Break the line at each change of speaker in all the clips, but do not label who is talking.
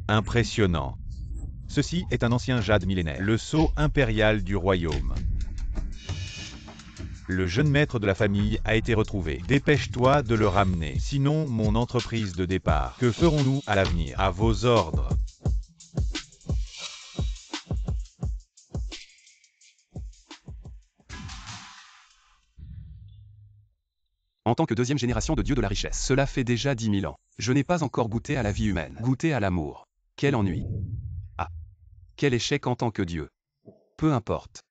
Impressionnant. Ceci est un ancien jade millénaire, le sceau impérial du royaume. Le jeune maître de la famille a été retrouvé. Dépêche-toi de le ramener, sinon mon entreprise de départ. Que ferons-nous à l'avenir? À vos ordres.
En tant que deuxième génération de dieu de la richesse, cela fait déjà 10 000 ans. Je n'ai pas encore goûté à la vie humaine, goûté à l'amour. Quel ennui. Ah. Quel échec en tant que dieu. Peu importe.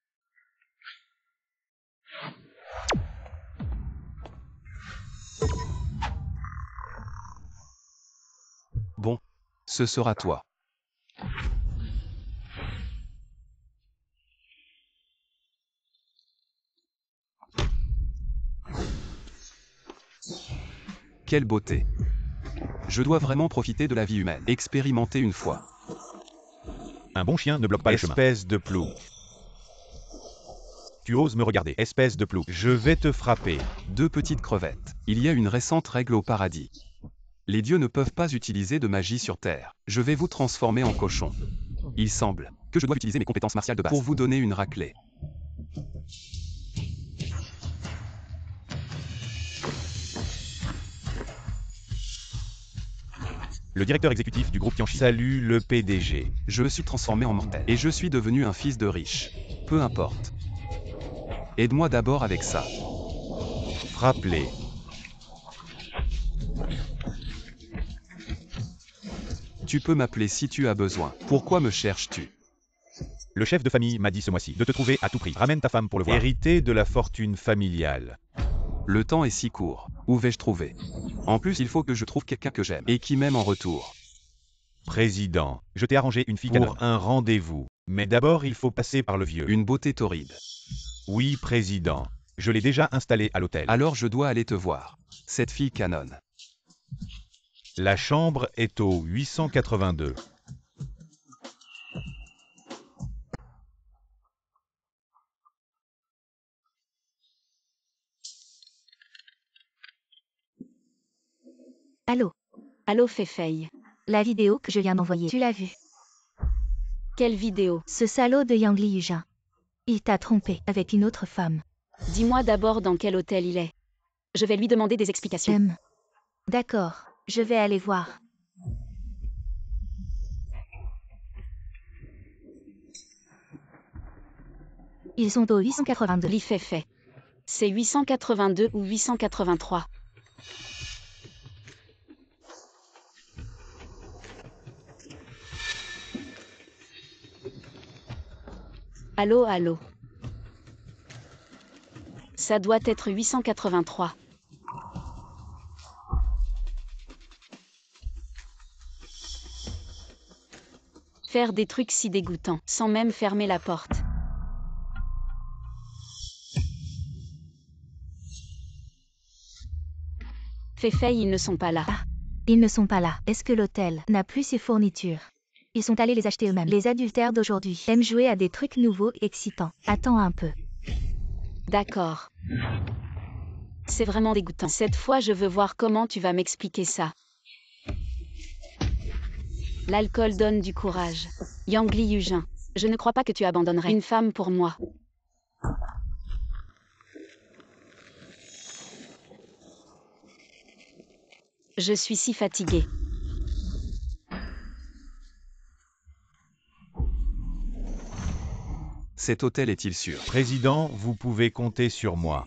Bon. Ce sera toi. Quelle beauté. Je dois vraiment profiter de la vie humaine, expérimenter une fois.
Un bon chien ne bloque pas le chemin. Espèce de plou. Tu oses me regarder, espèce de plou. Je vais te frapper.
Deux petites crevettes. Il y a une récente règle au paradis. Les dieux ne peuvent pas utiliser de magie sur Terre. Je vais vous transformer en cochon. Il semble que je dois utiliser mes compétences martiales de base pour vous donner une raclée.
Le directeur exécutif du groupe Tianchi. Salut le PDG.
Je me suis transformé en mortel et je suis devenu un fils de riche. Peu importe. Aide-moi d'abord avec ça.
Frappe-les.
Tu peux m'appeler si tu as besoin. Pourquoi me cherches-tu?
Le chef de famille m'a dit ce mois-ci de te trouver à tout prix. Ramène ta femme pour le voir. Hérité de la fortune familiale.
Le temps est si court. Où vais-je trouver? En plus, il faut que je trouve quelqu'un que j'aime et qui m'aime en retour.
Président, je t'ai arrangé une fille pour un rendez-vous. Mais d'abord, il faut passer par le vieux.
Une beauté torride.
Oui, président. Je l'ai déjà installée à l'hôtel.
Alors je dois aller te voir. Cette fille canonne.
La chambre est au 882.
Allô?
Allô Féfeille.
La vidéo que je viens d'envoyer, tu l'as vue?
Quelle vidéo?
Ce salaud de Yang Liyujin. Il t'a trompé avec une autre femme.
Dis-moi d'abord dans quel hôtel il est. Je vais lui demander des explications.
D'accord, je vais aller voir. Ils sont au 882.
Li Féfei. C'est 882 ou 883. Allô, allô. Ça doit être 883. Faire des trucs si dégoûtants, sans même fermer la porte. Féfei, ils ne sont pas là.
Ah, ils ne sont pas là. Est-ce que l'hôtel n'a plus ses fournitures? Ils sont allés les acheter eux-mêmes. Les adultères d'aujourd'hui aiment jouer à des trucs nouveaux et excitants. Attends un peu.
D'accord. C'est vraiment dégoûtant. Cette fois, je veux voir comment tu vas m'expliquer ça. L'alcool donne du courage. Yang Liyujin, je ne crois pas que tu abandonnerais une femme pour moi. Je suis si fatiguée.
Cet hôtel est-il sûr?
Président, vous pouvez compter sur moi.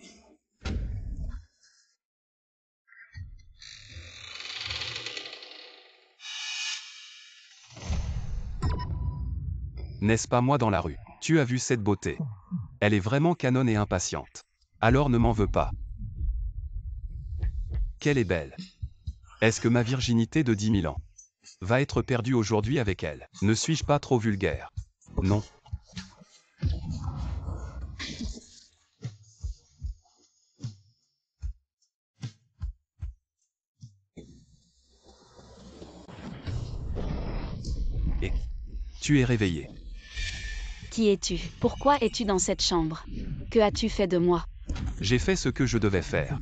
N'est-ce pas moi dans la rue? Tu as vu cette beauté? Elle est vraiment canonne et impatiente. Alors ne m'en veux pas. Qu'elle est belle. Est-ce que ma virginité de 10 000 ans va être perdue aujourd'hui avec elle? Ne suis-je pas trop vulgaire? Non. Et tu es réveillé.
Qui es-tu? Pourquoi es-tu dans cette chambre? Que as-tu fait de moi?
J'ai fait ce que je devais faire.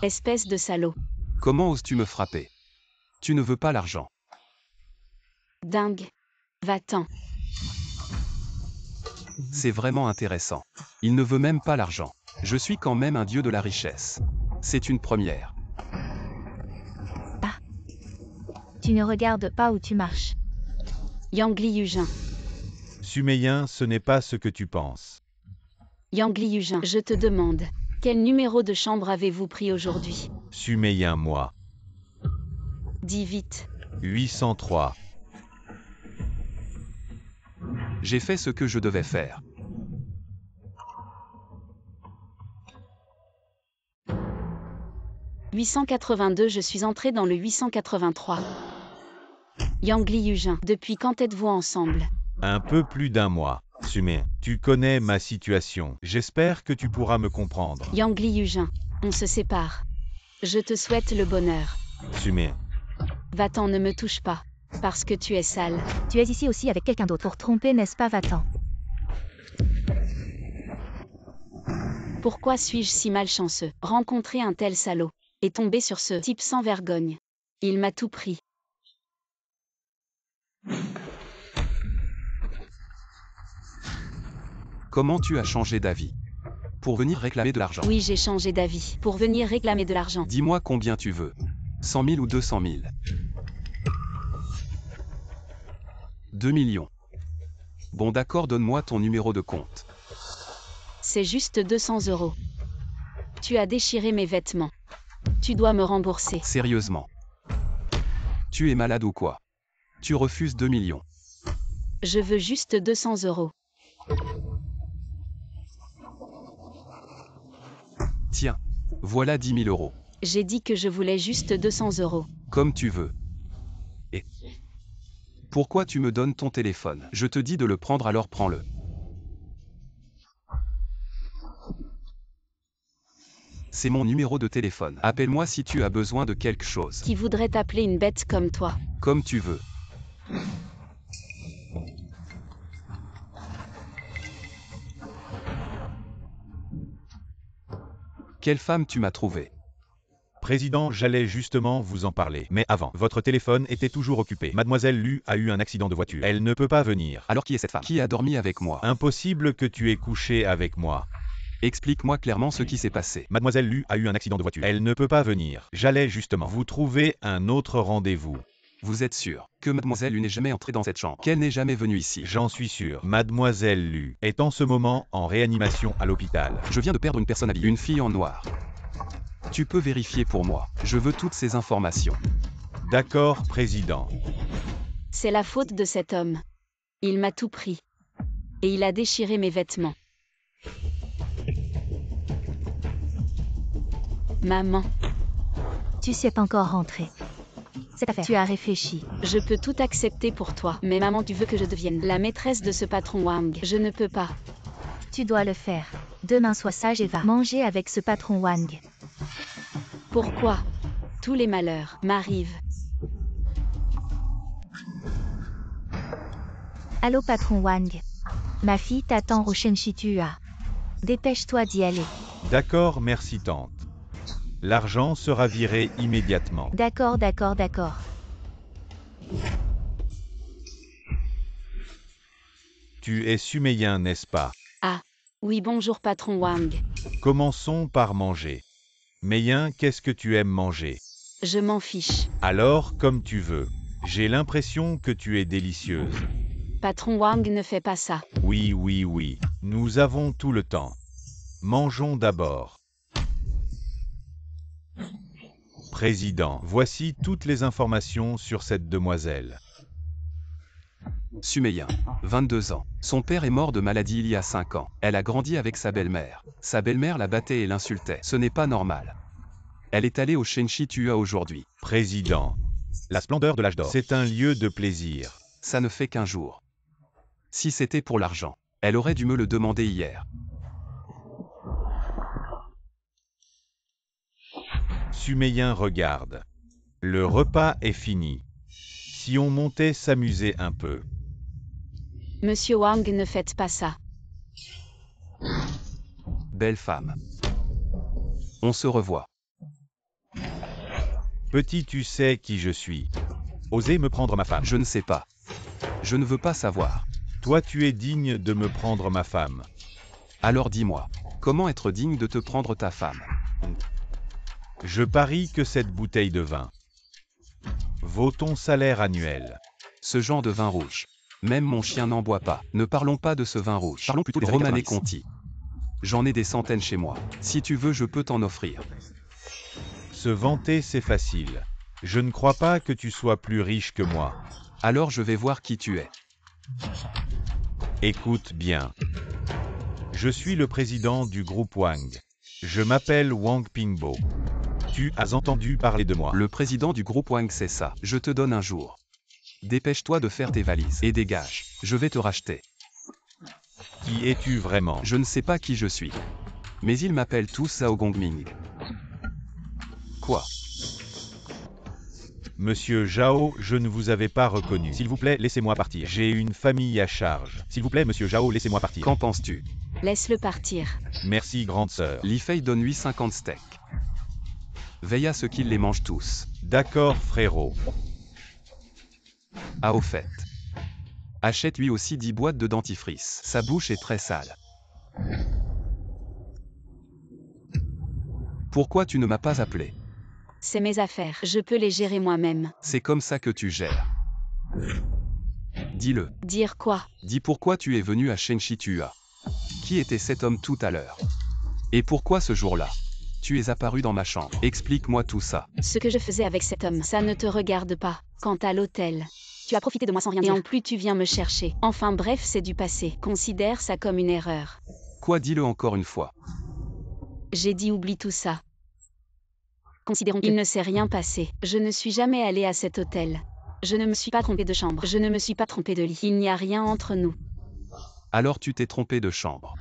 Espèce de salaud.
Comment oses-tu me frapper? Tu ne veux pas l'argent.
Dingue. Va-t'en.
C'est vraiment intéressant. Il ne veut même pas l'argent. Je suis quand même un dieu de la richesse. C'est une première.
Tu ne regardes pas où tu marches.
Yang Liujin.
Suméien, ce n'est pas ce que tu penses.
Yang Liujin, je te demande, quel numéro de chambre avez-vous pris aujourd'hui?
Suméien, moi.
Dis vite.
803.
J'ai fait ce que je devais faire.
« 882 Je suis entré dans le 883. Yang Liujin, depuis quand êtes-vous ensemble?
Un peu plus d'un mois. Suméien, tu connais ma situation. J'espère que tu pourras me comprendre.
Yang Liujin, on se sépare. Je te souhaite le bonheur.
Suméien,
Va-t'en, ne me touche pas. Parce que tu es sale.
Tu es ici aussi avec quelqu'un d'autre pour tromper, n'est-ce pas, va-t'en.
Pourquoi suis-je si malchanceux? Rencontrer un tel salaud. Et tomber sur ce type sans vergogne. Il m'a tout pris.
Comment tu as changé d'avis? Pour venir réclamer de l'argent.
Oui, j'ai changé d'avis. Pour venir réclamer de l'argent.
Dis-moi combien tu veux. 100 000 ou 200 000? 2 millions. Bon d'accord, donne-moi ton numéro de compte.
C'est juste 200 €. Tu as déchiré mes vêtements. Tu dois me rembourser.
Sérieusement. Tu es malade ou quoi? Tu refuses 2 millions.
Je veux juste 200 €.
Tiens, voilà 10 000 €.
J'ai dit que je voulais juste 200 €.
Comme tu veux. Et pourquoi tu me donnes ton téléphone? Je te dis de le prendre, alors prends-le. C'est mon numéro de téléphone. Appelle-moi si tu as besoin de quelque chose.
Qui voudrait t'appeler une bête comme toi?
Comme tu veux. Quelle femme tu m'as trouvé?
Président, j'allais justement vous en parler. Mais avant, votre téléphone était toujours occupé. Mademoiselle Lu a eu un accident de voiture. Elle ne peut pas venir.
Alors qui est cette femme? Qui a dormi avec moi?
Impossible que tu aies couché avec moi.
Explique-moi clairement ce qui s'est passé.
Mademoiselle Lu a eu un accident de voiture. Elle ne peut pas venir. J'allais justement vous trouver un autre rendez-vous.
Vous êtes sûr que Mademoiselle Lu n'est jamais entrée dans cette chambre? Qu'elle n'est jamais venue ici?
J'en suis sûr. Mademoiselle Lu est en ce moment en réanimation à l'hôpital.
Je viens de perdre une personne habillée, une fille en noir. Tu peux vérifier pour moi. Je veux toutes ces informations.
D'accord, président.
C'est la faute de cet homme. Il m'a tout pris. Et il a déchiré mes vêtements. Maman,
Tu sais pas encore rentré. Cette affaire, tu as réfléchi.
je peux tout accepter pour toi. Mais maman, tu veux que je devienne la maîtresse de ce patron Wang? Je ne peux pas.
Tu dois le faire. Demain, sois sage et va manger avec ce patron Wang.
Pourquoi? Tous les malheurs m'arrivent.
Allô, patron Wang. Ma fille t'attend au Shenshi-tua. Dépêche-toi d'y aller.
D'accord, merci tante. L'argent sera viré immédiatement.
D'accord, d'accord, d'accord.
Tu es suméien, n'est-ce pas?
Ah, oui, bonjour patron Wang.
Commençons par manger. Méien, qu'est-ce que tu aimes manger?
Je m'en fiche.
Alors, comme tu veux. J'ai l'impression que tu es délicieuse.
Patron Wang ne fait pas ça.
Oui, oui, oui. Nous avons tout le temps. Mangeons d'abord. Président, voici toutes les informations sur cette demoiselle.
Suméien, 22 ans. Son père est mort de maladie il y a 5 ans. Elle a grandi avec sa belle-mère. Sa belle-mère la battait et l'insultait. Ce n'est pas normal. Elle est allée au Shenshi-tua aujourd'hui.
Président, la splendeur de l'âge d'or, c'est un lieu de plaisir.
Ça ne fait qu'un jour. Si c'était pour l'argent, elle aurait dû me le demander hier.
Suméien regarde. Le repas est fini. Si on montait s'amuser un peu.
Monsieur Wang, ne faites pas ça.
Belle femme. On se revoit.
Petit, tu sais qui je suis. Osez me prendre ma femme.
Je ne sais pas. Je ne veux pas savoir.
Toi, tu es digne de me prendre ma femme.
Alors dis-moi, comment être digne de te prendre ta femme?
Je parie que cette bouteille de vin vaut ton salaire annuel.
Ce genre de vin rouge. Même mon chien n'en boit pas. Ne parlons pas de ce vin rouge.
Parlons plutôt des années
Romanée
90.
Conti. J'en ai des centaines chez moi. Si tu veux, je peux t'en offrir.
Se vanter, c'est facile. Je ne crois pas que tu sois plus riche que moi.
Alors je vais voir qui tu es.
Écoute bien. Je suis le président du groupe Wang. Je m'appelle Wang Pingbo. Tu as entendu parler de moi.
Le président du groupe Wang, c'est ça. Je te donne un jour. Dépêche-toi de faire tes valises et dégage. Je vais te racheter.
Qui es-tu vraiment?
Je ne sais pas qui je suis. Mais ils m'appellent tous Zhao Gongming. Quoi?
Monsieur Zhao, je ne vous avais pas reconnu. S'il vous plaît, laissez-moi partir. J'ai une famille à charge. S'il vous plaît, monsieur Zhao, laissez-moi partir.
Qu'en penses-tu?
Laisse-le partir.
Merci, grande sœur.
Li Fei donne 8,50 steaks. Veille à ce qu'ils les mangent tous.
D'accord, frérot.
Ah, au fait. Achète lui aussi 10 boîtes de dentifrice. Sa bouche est très sale. Pourquoi tu ne m'as pas appelé?
C'est mes affaires. Je peux les gérer moi-même.
C'est comme ça que tu gères. Dis-le.
Dire quoi?
Dis pourquoi tu es venu à Shenxitua. Qui était cet homme tout à l'heure? Et pourquoi ce jour-là? Tu es apparu dans ma chambre. Explique-moi tout ça.
Ce que je faisais avec cet homme, ça ne te regarde pas. Quant à l'hôtel,
Tu as profité de moi sans rien
et
dire.
en plus tu viens me chercher. Enfin bref, c'est du passé. Considère ça comme une erreur.
Quoi, dis-le encore une fois.
J'ai dit oublie tout ça.
Considérons que...
Il ne s'est rien passé. Je ne suis jamais allée à cet hôtel. Je ne me suis pas trompée de chambre. Je ne me suis pas trompée de lit. Il n'y a rien entre nous.
Alors tu t'es trompé de chambre.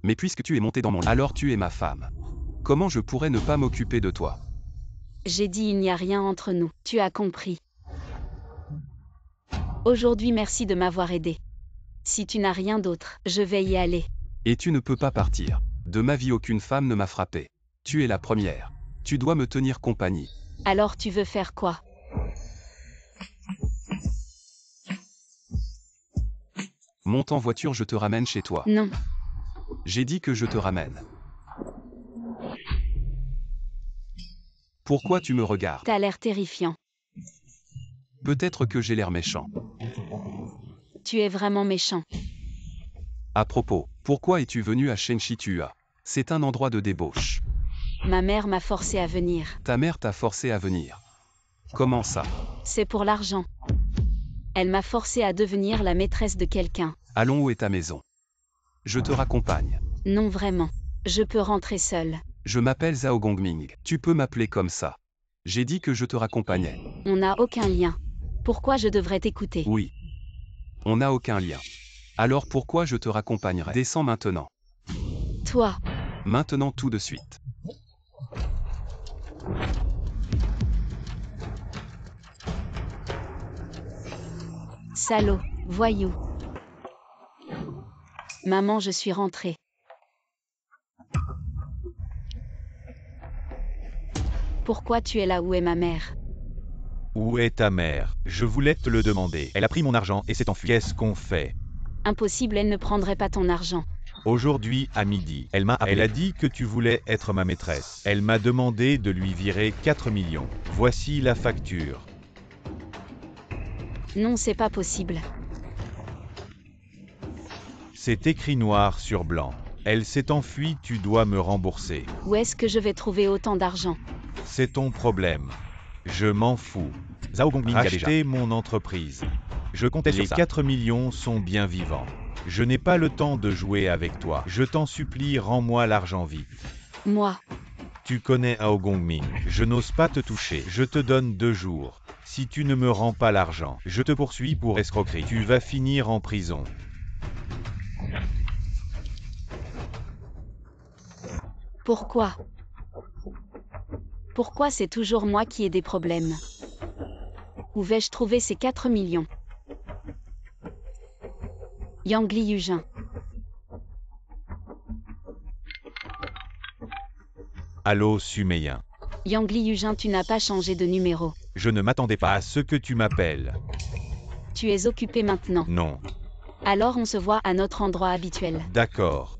Mais puisque tu es monté dans mon lit, alors tu es ma femme. Comment je pourrais ne pas m'occuper de toi?
J'ai dit il n'y a rien entre nous. Tu as compris. Aujourd'hui, merci de m'avoir aidé. Si tu n'as rien d'autre, je vais y aller.
Et tu ne peux pas partir. De ma vie, aucune femme ne m'a frappé. Tu es la première. Tu dois me tenir compagnie.
Alors tu veux faire quoi?
Monte en voiture, je te ramène chez toi.
Non.
J'ai dit que je te ramène. Pourquoi tu me regardes?
T'as l'air terrifiant.
Peut-être que j'ai l'air méchant.
Tu es vraiment méchant.
À propos, pourquoi es-tu venu à Shenxitua? C'est un endroit de débauche.
Ma mère m'a forcé à venir.
Ta mère t'a forcé à venir. Comment ça?
C'est pour l'argent. Elle m'a forcé à devenir la maîtresse de quelqu'un.
Allons, où est ta maison? Je te raccompagne.
Non vraiment. Je peux rentrer seule.
Je m'appelle Zhao Gongming. Tu peux m'appeler comme ça. J'ai dit que je te raccompagnais.
On n'a aucun lien. Pourquoi je devrais t'écouter?
Oui. On n'a aucun lien. Alors pourquoi je te raccompagnerais? Descends maintenant.
Toi,
Maintenant, tout de suite.
salaud, voyou. Maman, je suis rentrée. Pourquoi tu es là? Où est ma mère?
Où est ta mère? Je voulais te le demander. Elle a pris mon argent et s'est enfuie. Qu'est-ce qu'on fait?
Impossible, elle ne prendrait pas ton argent.
Aujourd'hui, à midi, elle m'a appelé. Elle a dit que tu voulais être ma maîtresse. Elle m'a demandé de lui virer 4 millions. Voici la facture.
Non, c'est pas possible.
C'est écrit noir sur blanc. Elle s'est enfuie, tu dois me rembourser.
Où est-ce que je vais trouver autant d'argent?
C'est ton problème. Je m'en fous.
Zhao Gongming a déjà.
Racheter mon entreprise. Je comptais
sur
les
ça.
4 millions sont bien vivants. Je n'ai pas le temps de jouer avec toi. Je t'en supplie, rends-moi l'argent vite.
Moi,
Tu connais Zhao Gongming. Je n'ose pas te toucher. Je te donne 2 jours. Si tu ne me rends pas l'argent, je te poursuis pour escroquerie. Tu vas finir en prison.
pourquoi? Pourquoi c'est toujours moi qui ai des problèmes? Où vais-je trouver ces 4 millions? Yang Li Yujin.
Allô, Suméien.
Yang Li Yujin, tu n'as pas changé de numéro.
Je ne m'attendais pas à ce que tu m'appelles.
Tu es occupé maintenant.
Non.
Alors on se voit à notre endroit habituel.
D'accord.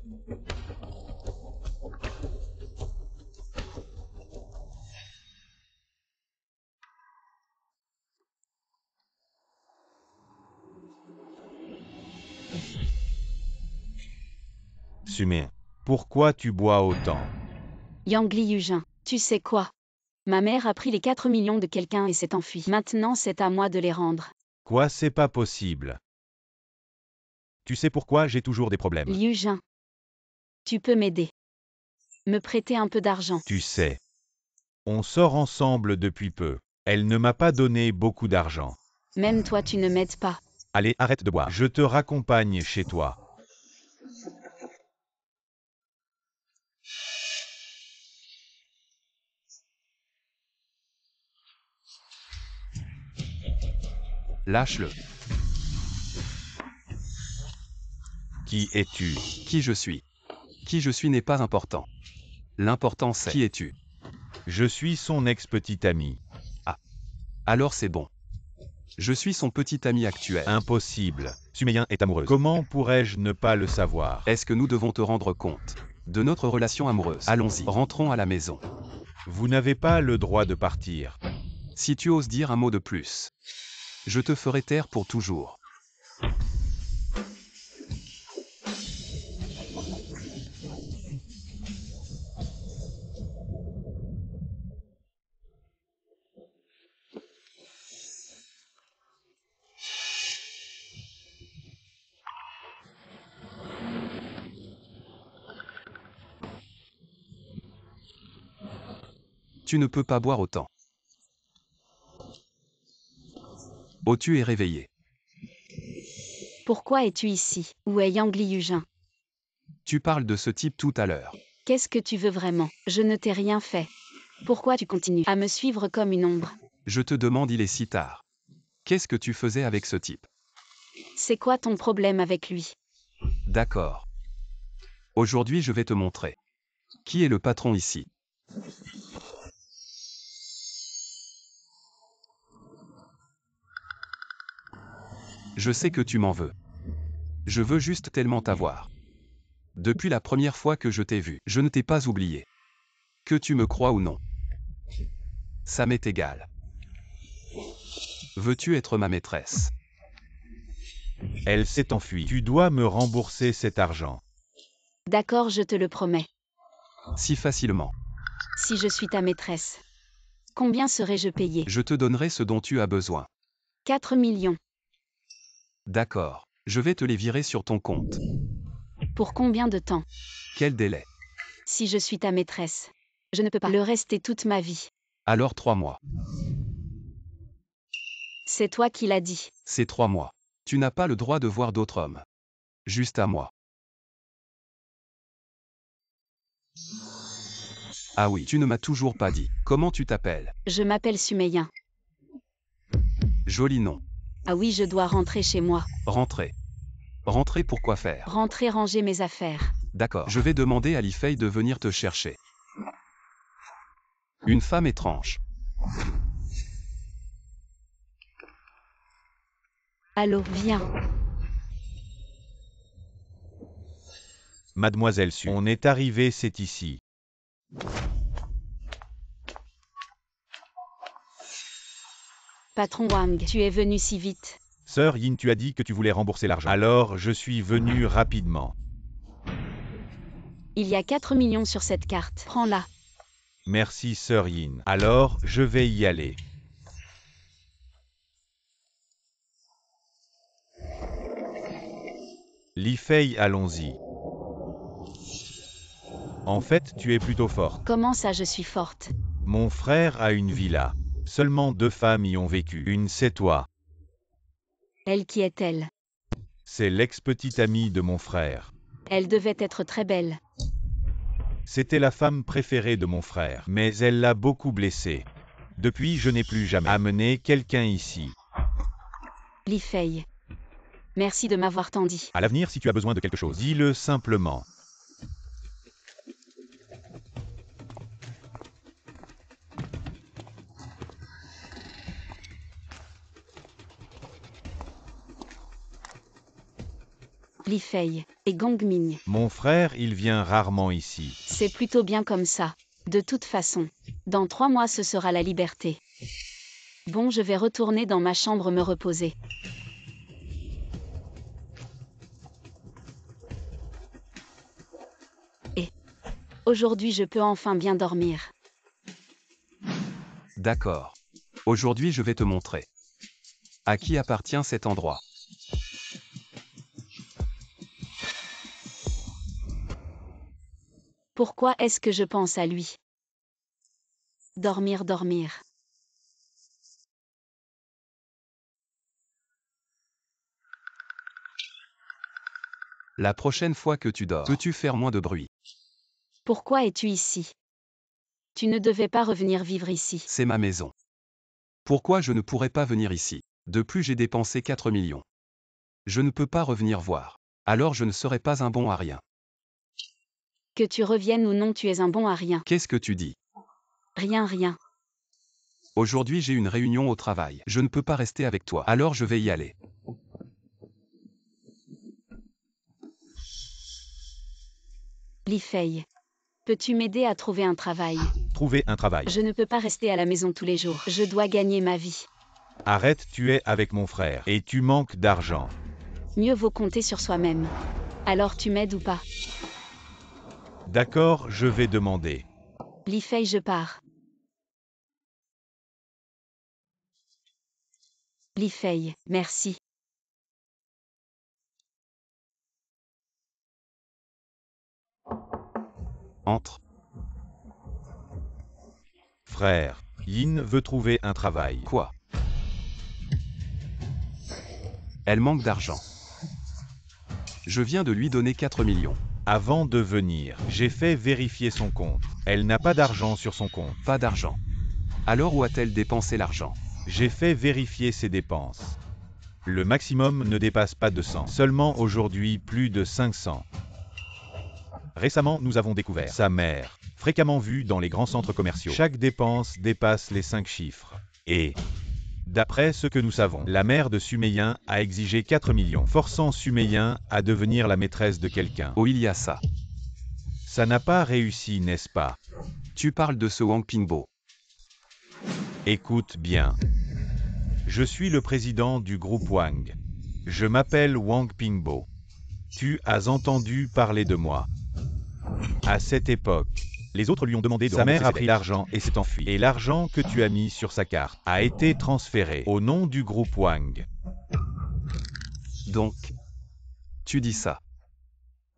Sumer. Pourquoi tu bois autant?
Yang Li Yujin, tu sais quoi? Ma mère a pris les 4 millions de quelqu'un et s'est enfuie. Maintenant c'est à moi de les rendre.
Quoi, c'est pas possible. Tu sais pourquoi j'ai toujours des problèmes?
Liu Jin, tu peux m'aider. Me prêter un peu d'argent.
Tu sais. On sort ensemble depuis peu. Elle ne m'a pas donné beaucoup d'argent.
Même toi tu ne m'aides pas.
Allez, arrête de boire. Je te raccompagne chez toi.
Lâche-le.
Qui es-tu?
Qui je suis? Qui je suis n'est pas important. L'important c'est qui es-tu?
Je suis son ex-petit ami.
Alors c'est bon. Je suis son petit ami actuel.
Impossible. Sumeyin est amoureuse. Comment pourrais-je ne pas le savoir?
Est-ce que nous devons te rendre compte de notre relation amoureuse? Allons-y, rentrons à la maison.
Vous n'avez pas le droit de partir.
Si tu oses dire un mot de plus, je te ferai taire pour toujours. Tu ne peux pas boire autant. Oh, tu es réveillé.
Pourquoi es-tu ici? Où est Yang Li Yujin?
Tu parles de ce type tout à l'heure.
Qu'est-ce que tu veux vraiment? Je ne t'ai rien fait. Pourquoi tu continues à me suivre comme une ombre?
Je te demande, il est si tard. Qu'est-ce que tu faisais avec ce type?
C'est quoi ton problème avec lui?
D'accord. Aujourd'hui, je vais te montrer. Qui est le patron ici? Je sais que tu m'en veux. Je veux juste tellement t'avoir. Depuis la première fois que je t'ai vu, je ne t'ai pas oublié. Que tu me crois ou non. Ça m'est égal. Veux-tu être ma maîtresse?
Elle s'est enfuie. Tu dois me rembourser cet argent.
D'accord, je te le promets.
Si facilement.
Si je suis ta maîtresse. Combien serais-je payé?
Je te donnerai ce dont tu as besoin.
4 millions.
D'accord. Je vais te les virer sur ton compte.
Pour combien de temps?
Quel délai?
Si je suis ta maîtresse. Je ne peux pas le rester toute ma vie.
Alors 3 mois.
C'est toi qui l'as dit.
C'est 3 mois. Tu n'as pas le droit de voir d'autres hommes. Juste à moi. Ah oui, tu ne m'as toujours pas dit. Comment tu t'appelles?
Je m'appelle Sumeyin.
Joli nom.
Ah oui, je dois rentrer chez moi.
Rentrer. Rentrer pour quoi faire?
Rentrer ranger mes affaires.
D'accord. Je vais demander à Li Fei de venir te chercher. Une femme étrange.
Allô, viens.
Mademoiselle Su, on est arrivé, c'est ici.
Patron Wang, tu es venu si vite.
Sœur Yin, tu as dit que tu voulais rembourser l'argent. Alors, je suis venu rapidement.
Il y a 4 millions sur cette carte. Prends-la.
Merci, Sœur Yin. Alors, je vais y aller. Li Fei, allons-y. En fait, tu es plutôt forte.
Comment ça, je suis forte?
Mon frère a une villa. Seulement 2 femmes y ont vécu. Une, c'est toi.
Elle, qui est-elle?
C'est l'ex-petite amie de mon frère.
Elle devait être très belle.
C'était la femme préférée de mon frère, mais elle l'a beaucoup blessé. Depuis, je n'ai plus jamais amené quelqu'un ici.
Li Fei. Merci de m'avoir tant dit.
À l'avenir, si tu as besoin de quelque chose, dis-le simplement.
Li Fei et Gongming.
Mon frère, il vient rarement ici.
C'est plutôt bien comme ça. De toute façon, dans 3 mois ce sera la liberté. Bon, je vais retourner dans ma chambre me reposer. Et aujourd'hui je peux enfin bien dormir.
D'accord. Aujourd'hui je vais te montrer. À qui appartient cet endroit?
Pourquoi est-ce que je pense à lui? Dormir, dormir.
La prochaine fois que tu dors, peux-tu faire moins de bruit?
Pourquoi es-tu ici? Tu ne devais pas revenir vivre ici.
C'est ma maison. Pourquoi je ne pourrais pas venir ici? De plus, j'ai dépensé 4 millions. Je ne peux pas revenir voir. Alors je ne serai pas un bon à rien.
Que tu reviennes ou non, tu es un bon à rien.
Qu'est-ce que tu dis?
Rien, rien.
Aujourd'hui j'ai une réunion au travail. Je ne peux pas rester avec toi. Alors je vais y aller.
Li Fei. Peux-tu m'aider à trouver un travail?
Trouver un travail.
Je ne peux pas rester à la maison tous les jours. Je dois gagner ma vie.
Arrête, tu es avec mon frère. Et tu manques d'argent.
Mieux vaut compter sur soi-même. Alors tu m'aides ou pas?
D'accord, je vais demander.
Li Fei, je pars. Li Fei, merci.
Entre.
Frère, Yin veut trouver un travail.
Quoi? Elle manque d'argent. Je viens de lui donner 4 millions.
Avant de venir, j'ai fait vérifier son compte. Elle n'a pas d'argent sur son compte.
Pas d'argent. Alors où a-t-elle dépensé l'argent?
J'ai fait vérifier ses dépenses. Le maximum ne dépasse pas 200. Seulement aujourd'hui, plus de 500. Récemment, nous avons découvert sa mère, fréquemment vue dans les grands centres commerciaux. Chaque dépense dépasse les 5 chiffres. Et, d'après ce que nous savons, la mère de Sumeyin a exigé 4 millions, forçant Sumeyin à devenir la maîtresse de quelqu'un.
Oh, il y a ça.
Ça n'a pas réussi, n'est-ce pas?
Tu parles de ce Wang Pingbo.
Écoute bien. Je suis le président du groupe Wang. Je m'appelle Wang Pingbo. Tu as entendu parler de moi. À cette époque, les autres lui ont demandé de rembourser. Sa mère a pris l'argent et s'est enfuie. Et l'argent que tu as mis sur sa carte a été transféré au nom du groupe Wang.
Donc, tu dis ça.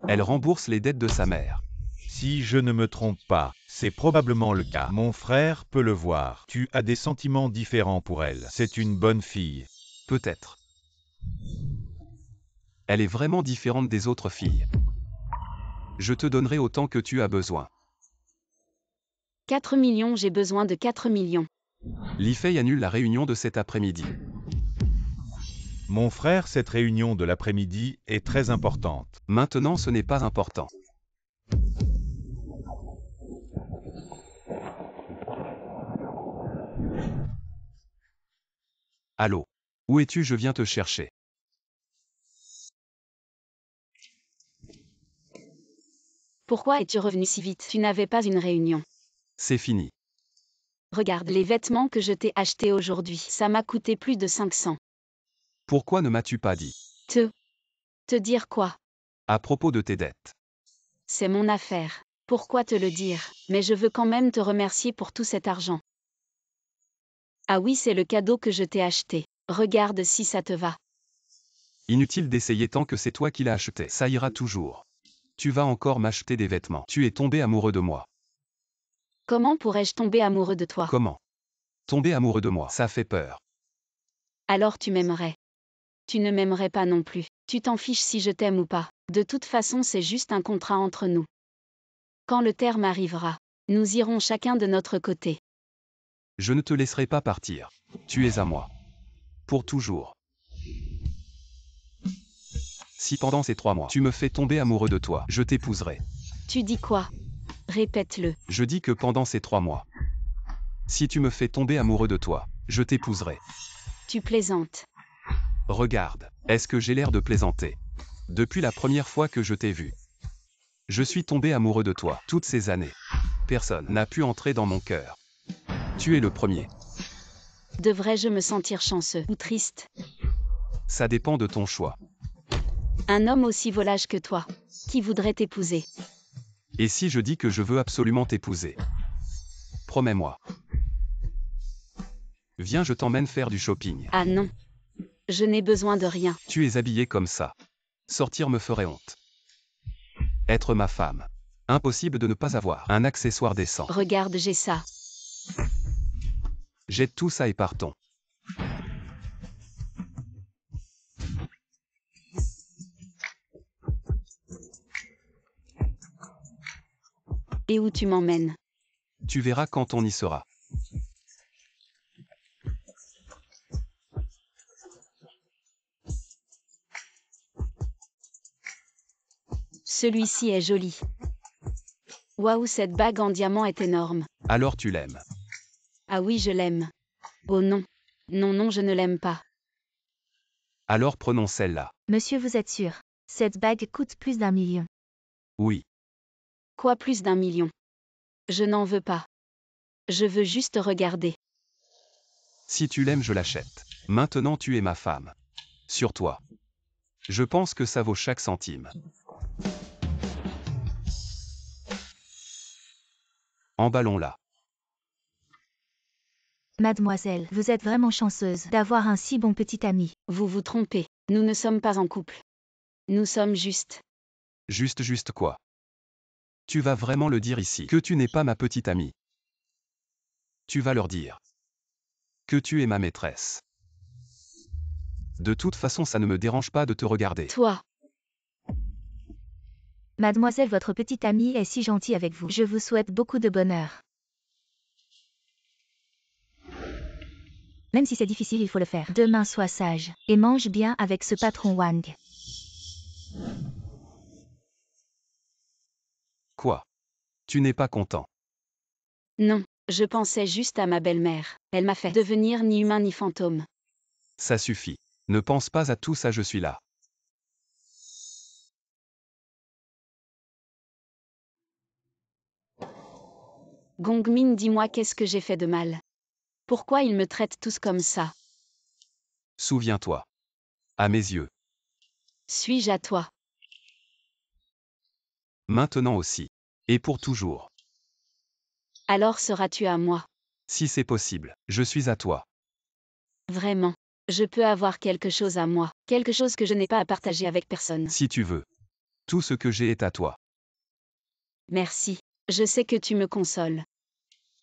Elle rembourse les dettes de sa mère.
Si je ne me trompe pas, c'est probablement le cas. Mon frère peut le voir. Tu as des sentiments différents pour elle. C'est une bonne fille.
Peut-être. Elle est vraiment différente des autres filles. Je te donnerai autant que tu as besoin.
4 millions, j'ai besoin de 4 millions.
Li Fei annule la réunion de cet après-midi.
Mon frère, cette réunion de l'après-midi est très importante.
Maintenant, ce n'est pas important. Allô? Où es-tu? Je viens te chercher.
Pourquoi es-tu revenu si vite? Tu n'avais pas une réunion.
C'est fini.
Regarde les vêtements que je t'ai achetés aujourd'hui. Ça m'a coûté plus de 500.
Pourquoi ne m'as-tu pas dit?
Te dire quoi?
À propos de tes dettes.
C'est mon affaire. Pourquoi te le dire? Mais je veux quand même te remercier pour tout cet argent. Ah oui, c'est le cadeau que je t'ai acheté. Regarde si ça te va.
Inutile d'essayer tant que c'est toi qui l'as acheté. Ça ira toujours. Tu vas encore m'acheter des vêtements. Tu es tombé amoureux de moi.
Comment pourrais-je tomber amoureux de toi?
Comment? Tomber amoureux de moi, ça fait peur.
Alors tu m'aimerais. Tu ne m'aimerais pas non plus. Tu t'en fiches si je t'aime ou pas. De toute façon, c'est juste un contrat entre nous. Quand le terme arrivera, nous irons chacun de notre côté.
Je ne te laisserai pas partir. Tu es à moi. Pour toujours. Si pendant ces 3 mois, tu me fais tomber amoureux de toi, je t'épouserai.
Tu dis quoi? Répète-le.
Je dis que pendant ces 3 mois, si tu me fais tomber amoureux de toi, je t'épouserai.
Tu plaisantes.
Regarde, est-ce que j'ai l'air de plaisanter? Depuis la première fois que je t'ai vu, je suis tombé amoureux de toi. Toutes ces années, personne n'a pu entrer dans mon cœur. Tu es le premier.
Devrais-je me sentir chanceux ou triste?
Ça dépend de ton choix.
Un homme aussi volage que toi, qui voudrait t'épouser?
Et si je dis que je veux absolument t'épouser? Promets-moi. Viens, je t'emmène faire du shopping.
Ah non. Je n'ai besoin de rien.
Tu es habillée comme ça. Sortir me ferait honte. Être ma femme. Impossible de ne pas avoir un accessoire décent.
Regarde, j'ai ça.
Jette tout ça et partons.
Et où tu m'emmènes?
Tu verras quand on y sera.
Celui-ci est joli. Waouh, cette bague en diamant est énorme.
Alors tu l'aimes.
Ah oui, je l'aime. Oh non. Non, non, je ne l'aime pas.
Alors prenons celle-là.
Monsieur, vous êtes sûr? Cette bague coûte plus d'1 million.
Oui.
Quoi, plus d'1 million? Je n'en veux pas. Je veux juste regarder.
Si tu l'aimes, je l'achète. Maintenant tu es ma femme. Sur toi. Je pense que ça vaut chaque centime. Emballons-la.
Mademoiselle, vous êtes vraiment chanceuse d'avoir un si bon petit ami.
Vous vous trompez. Nous ne sommes pas en couple. Nous sommes juste.
Juste quoi? Tu vas vraiment le dire ici que tu n'es pas ma petite amie. Tu vas leur dire que tu es ma maîtresse. De toute façon, ça ne me dérange pas de te regarder.
Toi.
Mademoiselle, votre petite amie est si gentille avec vous. Je vous souhaite beaucoup de bonheur. Même si c'est difficile, il faut le faire. Demain, sois sage et mange bien avec ce patron Wang.
Quoi? Tu n'es pas content?
Non, je pensais juste à ma belle-mère. Elle m'a fait devenir ni humain ni fantôme.
Ça suffit. Ne pense pas à tout ça, je suis là.
Gongmin, dis-moi, qu'est-ce que j'ai fait de mal? Pourquoi ils me traitent tous comme ça?
Souviens-toi. À mes yeux.
Suis-je à toi?
Maintenant aussi. Et pour toujours.
Alors seras-tu à moi?
Si c'est possible, je suis à toi.
Vraiment. Je peux avoir quelque chose à moi. Quelque chose que je n'ai pas à partager avec personne.
Si tu veux. Tout ce que j'ai est à toi.
Merci. Je sais que tu me consoles.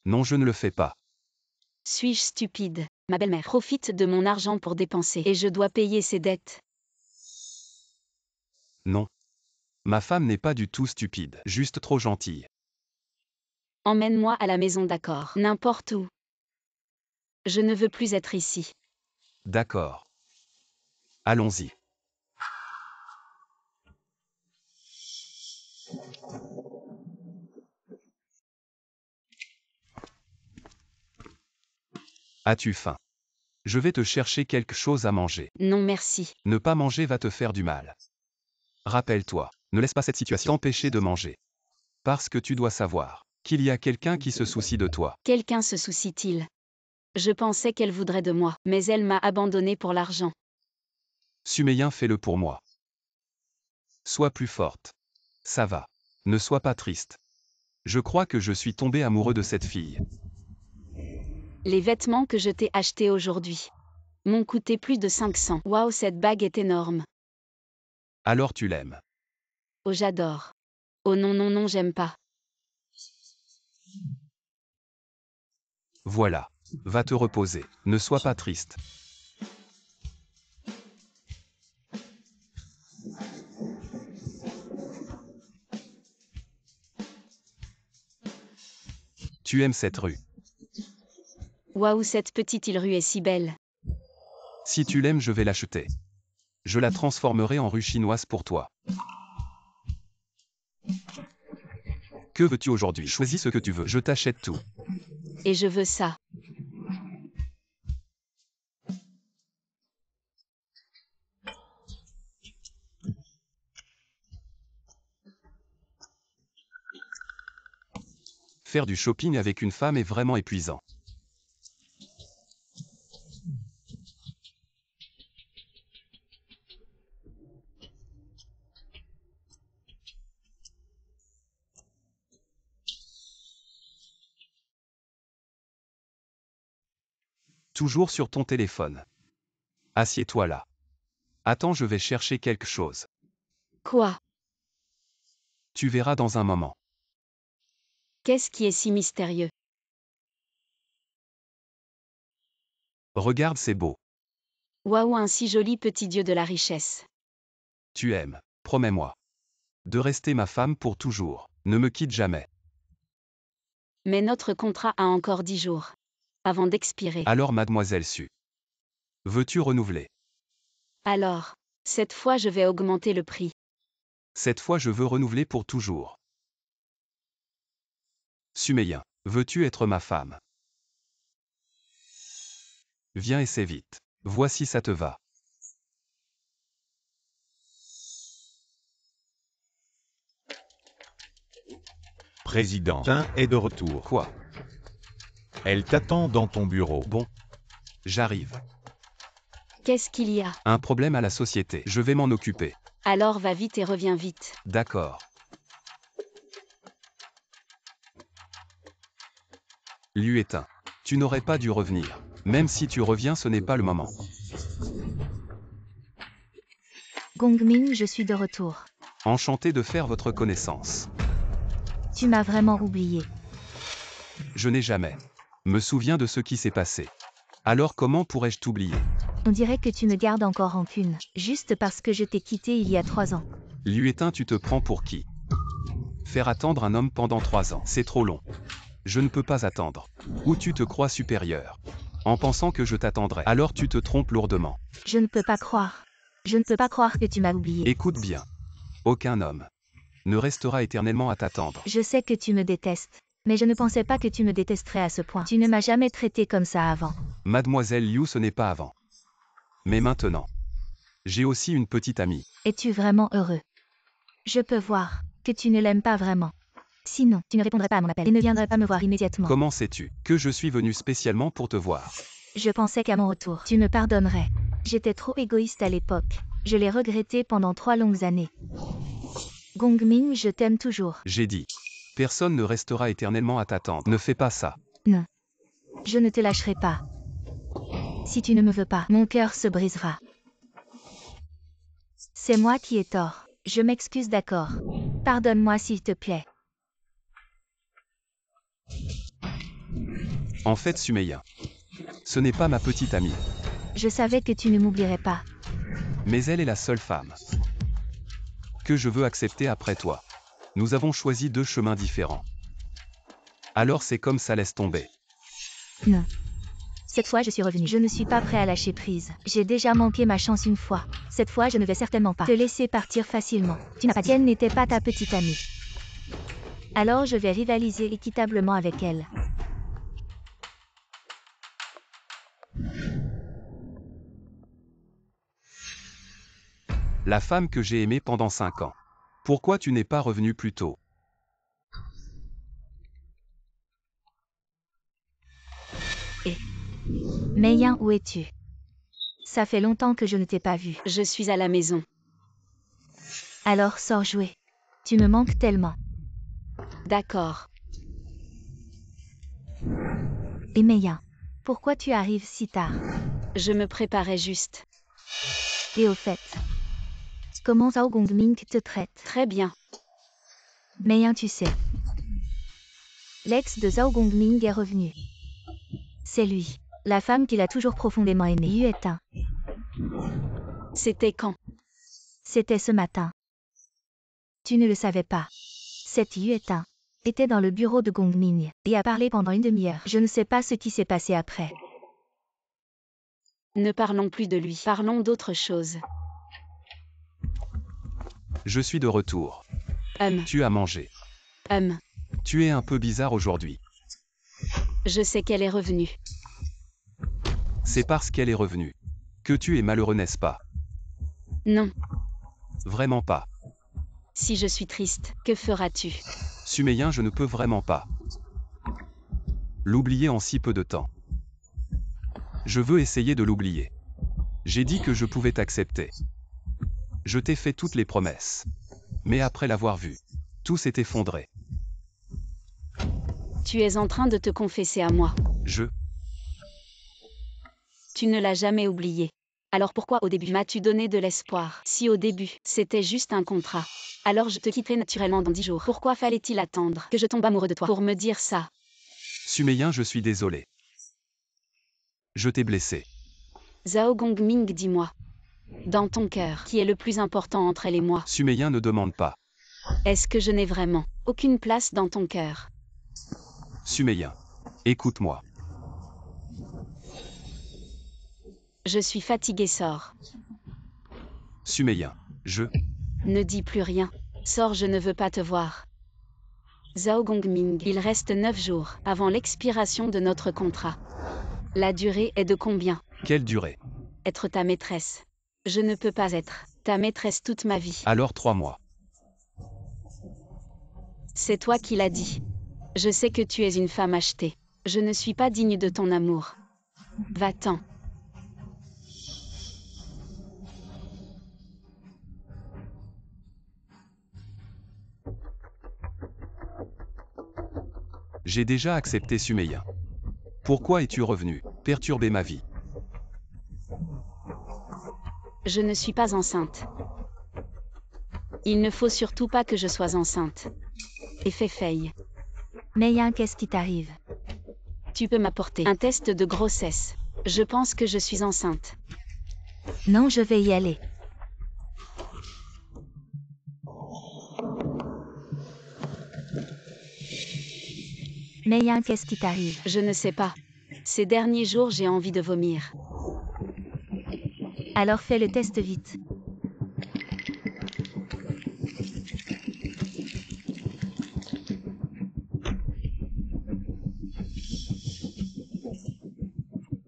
Non, je ne le fais pas.
Suis-je stupide? Ma belle-mère profite de mon argent pour dépenser et je dois payer ses dettes.
Non. Ma femme n'est pas du tout stupide, juste trop gentille.
Emmène-moi à la maison, d'accord? N'importe où. Je ne veux plus être ici.
D'accord. Allons-y. As-tu faim? Je vais te chercher quelque chose à manger.
Non merci.
Ne pas manger va te faire du mal. Rappelle-toi, ne laisse pas cette situation t'empêcher de manger. Parce que tu dois savoir qu'il y a quelqu'un qui se soucie de toi.
Quelqu'un se soucie-t-il? Je pensais qu'elle voudrait de moi, mais elle m'a abandonné pour l'argent.
Sumeyin, fais-le pour moi. Sois plus forte. Ça va. Ne sois pas triste. Je crois que je suis tombé amoureux de cette fille.
Les vêtements que je t'ai achetés aujourd'hui m'ont coûté plus de 500. Waouh, cette bague est énorme.
Alors tu l'aimes.
Oh, j'adore. Oh non, non, non, j'aime pas.
Voilà. Va te reposer. Ne sois pas triste. Tu aimes cette rue.
Waouh, cette petite île-rue est si belle.
Si tu l'aimes, je vais l'acheter. Je la transformerai en rue chinoise pour toi. Que veux-tu aujourd'hui? Choisis ce que tu veux. Je t'achète tout.
Et je veux ça.
Faire du shopping avec une femme est vraiment épuisant. Toujours sur ton téléphone. Assieds-toi là. Attends, je vais chercher quelque chose.
Quoi?
Tu verras dans un moment.
Qu'est-ce qui est si mystérieux?
Regarde, c'est beau.
Waouh, un si joli petit dieu de la richesse.
Tu aimes, promets-moi. De rester ma femme pour toujours. Ne me quitte jamais.
Mais notre contrat a encore 10 jours. Avant d'expirer.
Alors mademoiselle Su. Veux-tu renouveler?
Alors, cette fois je vais augmenter le prix.
Cette fois je veux renouveler pour toujours. Sumeyin, veux-tu être ma femme? Viens et c'est vite. Voici, ça te va.
Président est de retour.
Quoi?
Elle t'attend dans ton bureau.
Bon. J'arrive.
Qu'est-ce qu'il y a?
Un problème à la société. Je vais m'en occuper.
Alors va vite et reviens vite.
D'accord. Liu éteint. Tu n'aurais pas dû revenir. Même si tu reviens, ce n'est pas le moment.
Gongming, je suis de retour.
Enchanté de faire votre connaissance.
Tu m'as vraiment oublié.
Je n'ai jamais me souviens de ce qui s'est passé. Alors comment pourrais-je t'oublier?
On dirait que tu me gardes encore rancune, juste parce que je t'ai quitté il y a 3 ans.
Liu éteint, tu te prends pour qui? Faire attendre un homme pendant 3 ans, c'est trop long. Je ne peux pas attendre. Ou tu te crois supérieur en pensant que je t'attendrai. Alors tu te trompes lourdement.
Je ne peux pas croire. Je ne peux pas croire que tu m'as oublié.
Écoute bien. Aucun homme ne restera éternellement à t'attendre.
Je sais que tu me détestes, mais je ne pensais pas que tu me détesterais à ce point. Tu ne m'as jamais traité comme ça avant.
Mademoiselle Liu, ce n'est pas avant. Mais maintenant. J'ai aussi une petite amie.
Es-tu vraiment heureux? Je peux voir que tu ne l'aimes pas vraiment. Sinon, tu ne répondrais pas à mon appel et ne viendrais pas me voir immédiatement.
Comment sais-tu que je suis venu spécialement pour te voir?
Je pensais qu'à mon retour, tu me pardonnerais. J'étais trop égoïste à l'époque. Je l'ai regretté pendant 3 longues années. Gongming, je t'aime toujours.
J'ai dit. Personne ne restera éternellement à t'attendre. Ne fais pas ça.
Non. Je ne te lâcherai pas. Si tu ne me veux pas, mon cœur se brisera. C'est moi qui ai tort. Je m'excuse, d'accord. Pardonne-moi s'il te plaît.
En fait, Sumeyin, ce n'est pas ma petite amie.
Je savais que tu ne m'oublierais pas.
Mais elle est la seule femme que je veux accepter après toi. Nous avons choisi 2 chemins différents. Alors c'est comme ça, laisse tomber.
Non. Cette fois, je suis revenue. Je ne suis pas prêt à lâcher prise. J'ai déjà manqué ma chance une fois. Cette fois, je ne vais certainement pas te laisser partir facilement. Tu n'as pas dit qu'elle n'était pas ta petite amie. Alors je vais rivaliser équitablement avec elle.
La femme que j'ai aimée pendant 5 ans. Pourquoi tu n'es pas revenu plus tôt?
Meiyin, où es-tu? Ça fait longtemps que je ne t'ai pas vu.
Je suis à la maison.
Alors sors jouer. Tu me manques tellement.
D'accord.
Et Meiyin, pourquoi tu arrives si tard?
Je me préparais juste.
Et au fait, comment Zhao Gongming te traite?
Très bien.
Meiyin, tu sais. L'ex de Zhao Gongming est revenu. C'est lui. La femme qu'il a toujours profondément aimée. Liu éteint.
C'était quand?
C'était ce matin. Tu ne le savais pas. Cette Liu éteint était dans le bureau de Gongming et a parlé pendant une demi-heure. Je ne sais pas ce qui s'est passé après.
Ne parlons plus de lui. Parlons d'autre chose.
Je suis de retour. Tu as mangé. Tu es un peu bizarre aujourd'hui.
Je sais qu'elle est revenue.
C'est parce qu'elle est revenue que tu es malheureux, n'est-ce pas?
Non.
Vraiment pas.
Si je suis triste, que feras-tu?
Sumeyin, je ne peux vraiment pas. L'oublier en si peu de temps. Je veux essayer de l'oublier. J'ai dit que je pouvais t'accepter. Je t'ai fait toutes les promesses. Mais après l'avoir vu, tout s'est effondré.
Tu es en train de te confesser à moi. Tu ne l'as jamais oublié. Alors pourquoi au début m'as-tu donné de l'espoir? Si au début, c'était juste un contrat. Alors je te quitterai naturellement dans 10 jours. Pourquoi fallait-il attendre que je tombe amoureux de toi pour me dire ça?
Sumeyin, je suis désolé. Je t'ai blessé.
Zhao Gongming, dis-moi. Dans ton cœur, qui est le plus important entre elle et moi?
Sumeyin, ne demande pas.
Est-ce que je n'ai vraiment aucune place dans ton cœur?
Sumeyin, écoute-moi.
Je suis fatiguée, sors.
Sumeyin,
Ne dis plus rien. Sors, je ne veux pas te voir. Zhao Gongming, il reste 9 jours avant l'expiration de notre contrat. La durée est de combien?
Quelle durée?
Être ta maîtresse. Je ne peux pas être ta maîtresse toute ma vie.
Alors 3 mois.
C'est toi qui l'as dit. Je sais que tu es une femme achetée. Je ne suis pas digne de ton amour. Va-t'en.
J'ai déjà accepté Sumeyin. Pourquoi es-tu revenu perturber ma vie?
Je ne suis pas enceinte. Il ne faut surtout pas que je sois enceinte. Et Fei.
Meiyin, qu'est-ce qui t'arrive?
Tu peux m'apporter un test de grossesse. Je pense que je suis enceinte.
Non, je vais y aller. Meiyin, qu'est-ce qui t'arrive?
Je ne sais pas. Ces derniers jours, j'ai envie de vomir.
Alors fais le test vite.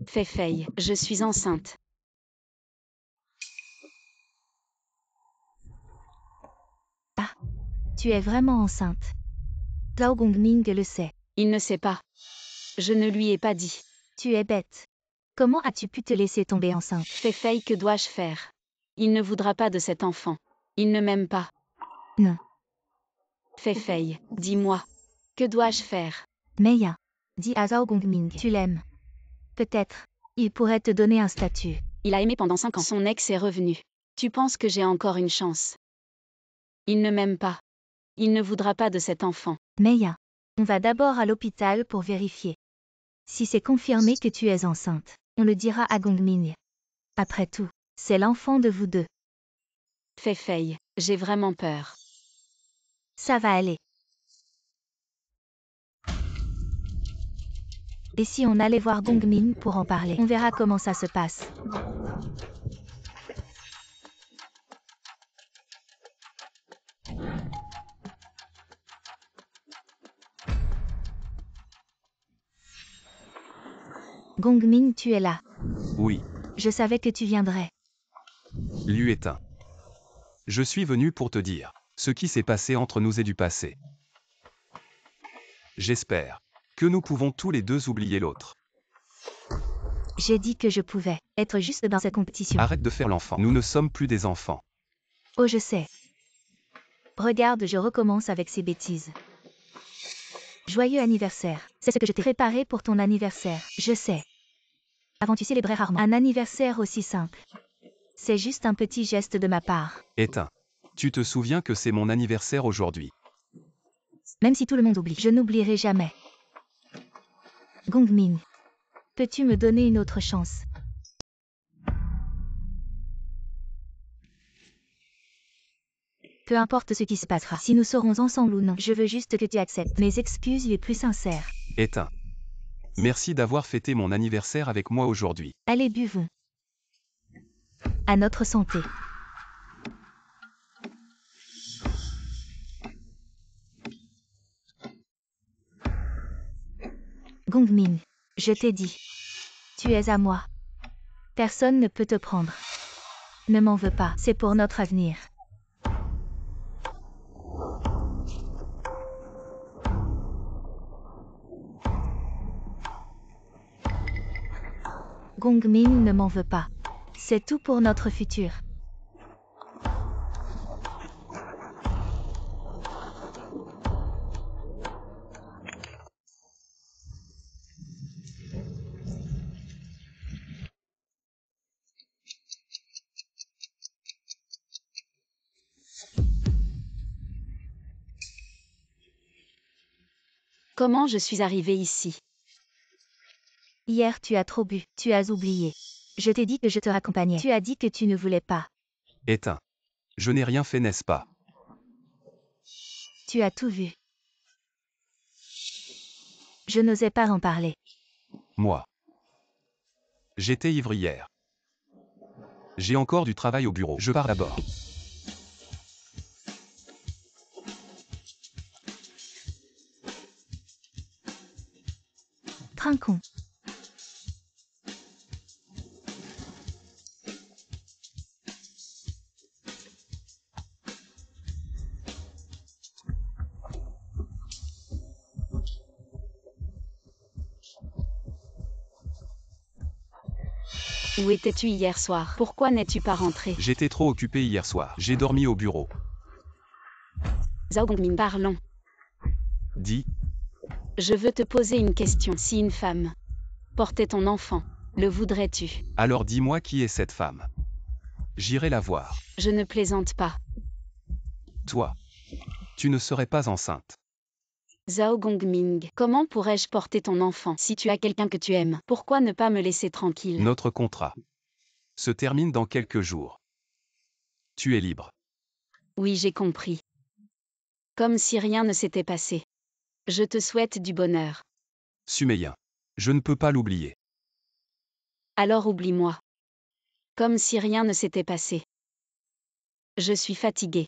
Fei, je suis enceinte.
Ah, tu es vraiment enceinte. Zhao Gongming le sait.
Il ne sait pas. Je ne lui ai pas dit.
Tu es bête. Comment as-tu pu te laisser tomber enceinte?
Fei, que dois-je faire? Il ne voudra pas de cet enfant. Il ne m'aime pas.
Non.
Fei, dis-moi. Que dois-je faire?
Meiyin, dis à Zhao Gongming, tu l'aimes. Peut-être, il pourrait te donner un statut.
Il a aimé pendant 5 ans. Son ex est revenu. Tu penses que j'ai encore une chance? Il ne m'aime pas. Il ne voudra pas de cet enfant.
Meiyin, on va d'abord à l'hôpital pour vérifier. Si c'est confirmé que tu es enceinte, on le dira à Gongming. Après tout, c'est l'enfant de vous deux.
Fei, j'ai vraiment peur.
Ça va aller. Et si on allait voir Gongming pour en parler? On verra comment ça se passe. Gongming, tu es là.
Oui.
Je savais que tu viendrais.
Liu éteint. Je suis venu pour te dire ce qui s'est passé entre nous est du passé. J'espère que nous pouvons tous les deux oublier l'autre.
J'ai dit que je pouvais être juste dans cette compétition.
Arrête de faire l'enfant. Nous ne sommes plus des enfants.
Oh, je sais. Regarde, je recommence avec ces bêtises. Joyeux anniversaire. C'est ce que je t'ai préparé pour ton anniversaire. Je sais. Avant, tu célébrais rarement un anniversaire aussi simple. C'est juste un petit geste de ma part.
Éteins. Tu te souviens que c'est mon anniversaire aujourd'hui.
Même si tout le monde oublie, je n'oublierai jamais. Gongming, peux-tu me donner une autre chance? Peu importe ce qui se passera, si nous serons ensemble ou non, je veux juste que tu acceptes mes excuses les plus sincères.
Éteins. Merci d'avoir fêté mon anniversaire avec moi aujourd'hui.
Allez, buvons. À notre santé. Gongming, je t'ai dit. Tu es à moi. Personne ne peut te prendre. Ne m'en veux pas, c'est pour notre avenir. Gongming ne m'en veut pas. C'est tout pour notre futur.
Comment je suis arrivée ici?
Hier tu as trop bu, tu as oublié. Je t'ai dit que je te raccompagnais. Tu as dit que tu ne voulais pas.
Éteins. Je n'ai rien fait, n'est-ce pas?
Tu as tout vu. Je n'osais pas en parler.
Moi. J'étais ivre hier. J'ai encore du travail au bureau. Je pars d'abord.
Trinquons.
Où étais-tu hier soir? Pourquoi n'es-tu pas rentré?
J'étais trop occupé hier soir. J'ai dormi au bureau.
Zhao Gongming, parlons.
Dis,
Je veux te poser une question. Si une femme portait ton enfant, le voudrais-tu?
alors dis-moi qui est cette femme. J'irai la voir.
Je ne plaisante pas.
Toi. Tu ne serais pas enceinte.
Zhao Gongming, comment pourrais-je porter ton enfant si tu as quelqu'un que tu aimes? Pourquoi ne pas me laisser tranquille?
Notre contrat se termine dans quelques jours. Tu es libre.
Oui, j'ai compris. Comme si rien ne s'était passé. Je te souhaite du bonheur.
Sumeyin. Je ne peux pas l'oublier.
Alors oublie-moi. Comme si rien ne s'était passé. Je suis fatiguée.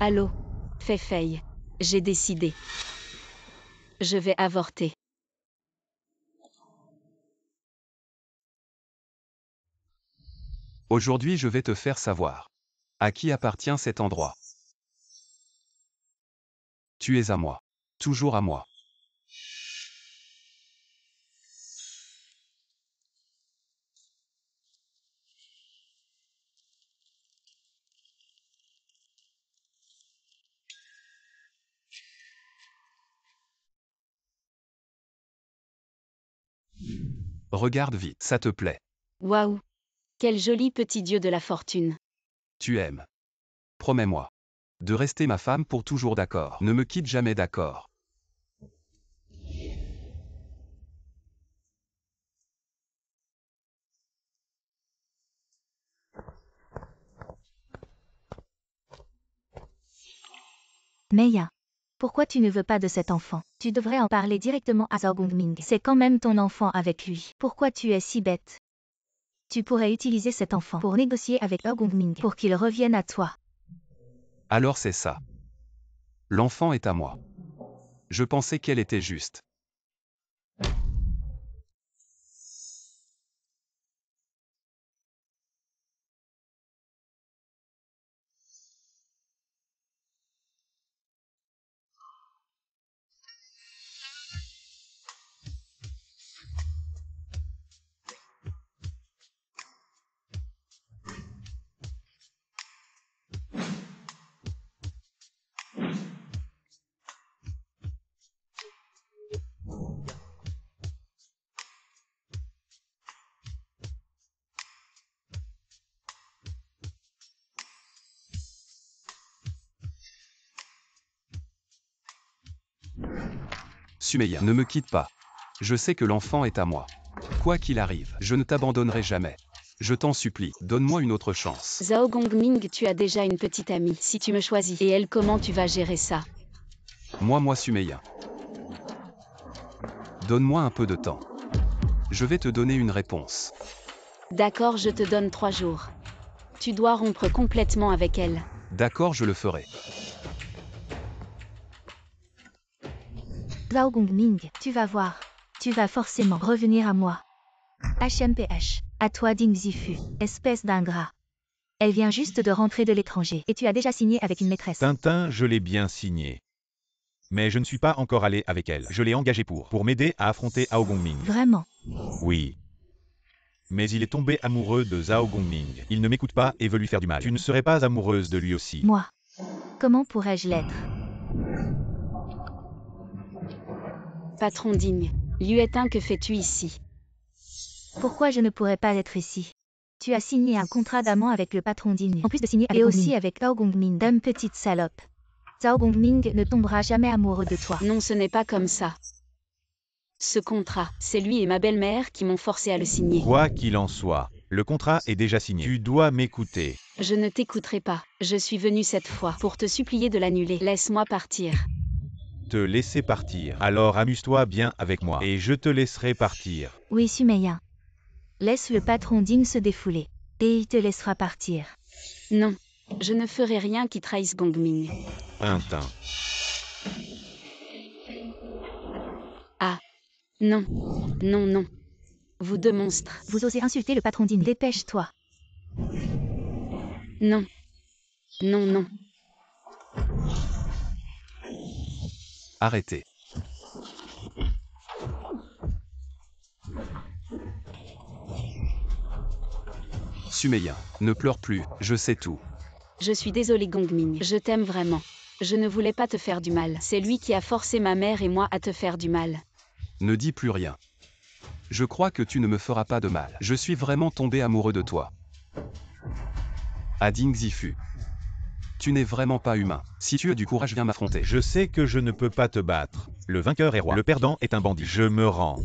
Allô, Fei-Fei. J'ai décidé. Je vais avorter.
Aujourd'hui, je vais te faire savoir. À qui appartient cet endroit? Tu es à moi. Toujours à moi. Regarde vite, ça te plaît.
Waouh! Quel joli petit dieu de la fortune.
Tu aimes. Promets-moi. De rester ma femme pour toujours, d'accord? Ne me quitte jamais, d'accord?
Meia. Pourquoi tu ne veux pas de cet enfant? Tu devrais en parler directement à Zhao Gongming. C'est quand même ton enfant avec lui. Pourquoi tu es si bête? Tu pourrais utiliser cet enfant pour négocier avec Zhao Gongming pour qu'il revienne à toi.
Alors c'est ça. L'enfant est à moi. Je pensais qu'elle était juste. Sumeyin, ne me quitte pas. Je sais que l'enfant est à moi. Quoi qu'il arrive, je ne t'abandonnerai jamais. Je t'en supplie, donne-moi une autre chance.
Zhao Gongming, tu as déjà une petite amie. Si tu me choisis, et elle, comment tu vas gérer ça?
Moi Sumeyin. Donne-moi un peu de temps. Je vais te donner une réponse.
D'accord, je te donne 3 jours. Tu dois rompre complètement avec elle.
D'accord, je le ferai.
Zhao Gongming, tu vas voir. Tu vas forcément revenir à moi. HMPH. À toi Ding Zifu, espèce d'ingrat. Elle vient juste de rentrer de l'étranger. Et tu as déjà signé avec une maîtresse.
Tintin, je l'ai bien signé. Mais je ne suis pas encore allé avec elle. Je l'ai engagé pour m'aider à affronter Hao Gongming.
Vraiment?
Oui. Mais il est tombé amoureux de Zhao Gongming. Il ne m'écoute pas et veut lui faire du mal. Tu ne serais pas amoureuse de lui aussi.
Moi? Comment pourrais-je l'être?
Patron digne. Liu Etin, que fais-tu ici?
Pourquoi je ne pourrais pas être ici? Tu as signé un contrat d'amant avec le patron digne. En plus de signer avec aussi avec Zhao Gongming. Dame petite salope. Zhao Gongming ne tombera jamais amoureux de toi.
Non, ce n'est pas comme ça. Ce contrat, c'est lui et ma belle-mère qui m'ont forcé à le signer.
Quoi qu'il en soit, le contrat est déjà signé. Tu dois m'écouter.
Je ne t'écouterai pas. Je suis venue cette fois pour te supplier de l'annuler. Laisse-moi partir.
Te laisser partir. Alors amuse-toi bien avec moi et je te laisserai partir.
Oui, Sumeya. Laisse le patron digne se défouler. Et il te laissera partir.
Non. Je ne ferai rien qui trahisse Gongming.
Tintin.
Ah. Non. Non, non. Vous deux monstres.
Vous osez insulter le patron digne. Dépêche-toi.
Non. Non, non.
Arrêtez. Sumeya, ne pleure plus, je sais tout.
Je suis désolée Gongming. Je t'aime vraiment. Je ne voulais pas te faire du mal. C'est lui qui a forcé ma mère et moi à te faire du mal.
Ne dis plus rien. Je crois que tu ne me feras pas de mal. Je suis vraiment tombé amoureux de toi. Ading Zifu. Tu n'es vraiment pas humain. Si tu as du courage, viens m'affronter.
Je sais que je ne peux pas te battre. Le vainqueur est roi. Le perdant est un bandit. Je me rends.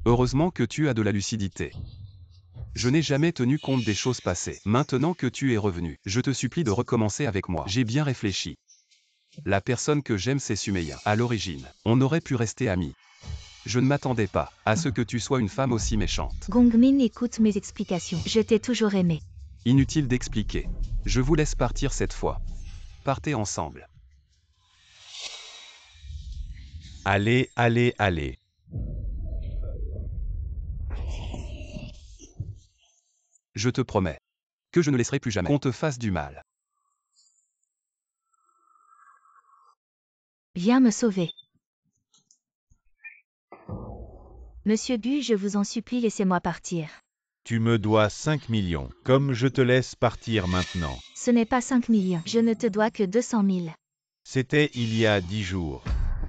Heureusement que tu as de la lucidité. Je n'ai jamais tenu compte des choses passées. Maintenant que tu es revenu, je te supplie de recommencer avec moi. J'ai bien réfléchi. La personne que j'aime, c'est Sumeya. À l'origine, on aurait pu rester amis. Je ne m'attendais pas à ce que tu sois une femme aussi méchante.
Gongming, écoute mes explications. Je t'ai toujours aimé.
Inutile d'expliquer. Je vous laisse partir cette fois. Partez ensemble.
Allez, allez, allez.
Je te promets que je ne laisserai plus jamais qu'on te fasse du mal.
Viens me sauver. Monsieur Bu, je vous en supplie, laissez-moi partir.
Tu me dois 5 millions. Comme je te laisse partir maintenant.
Ce n'est pas 5 millions. Je ne te dois que 200 000.
C'était il y a 10 jours.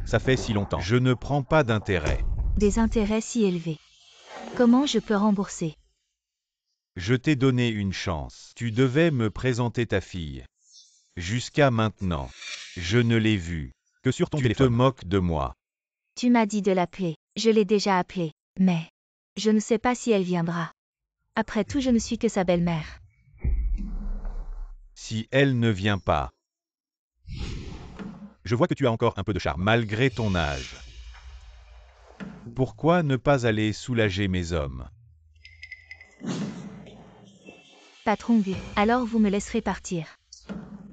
Ça fait si longtemps. Je ne prends pas d'intérêt.
Des intérêts si élevés. Comment je peux rembourser?
Je t'ai donné une chance. Tu devais me présenter ta fille. Jusqu'à maintenant, je ne l'ai vue que sur ton téléphone. Tu te moques de moi.
Tu m'as dit de l'appeler. Je l'ai déjà appelée. Mais je ne sais pas si elle viendra. Après tout, je ne suis que sa belle-mère.
Si elle ne vient pas. Je vois que tu as encore un peu de charme, malgré ton âge. Pourquoi ne pas aller soulager mes hommes?
Patron Bu, alors vous me laisserez partir.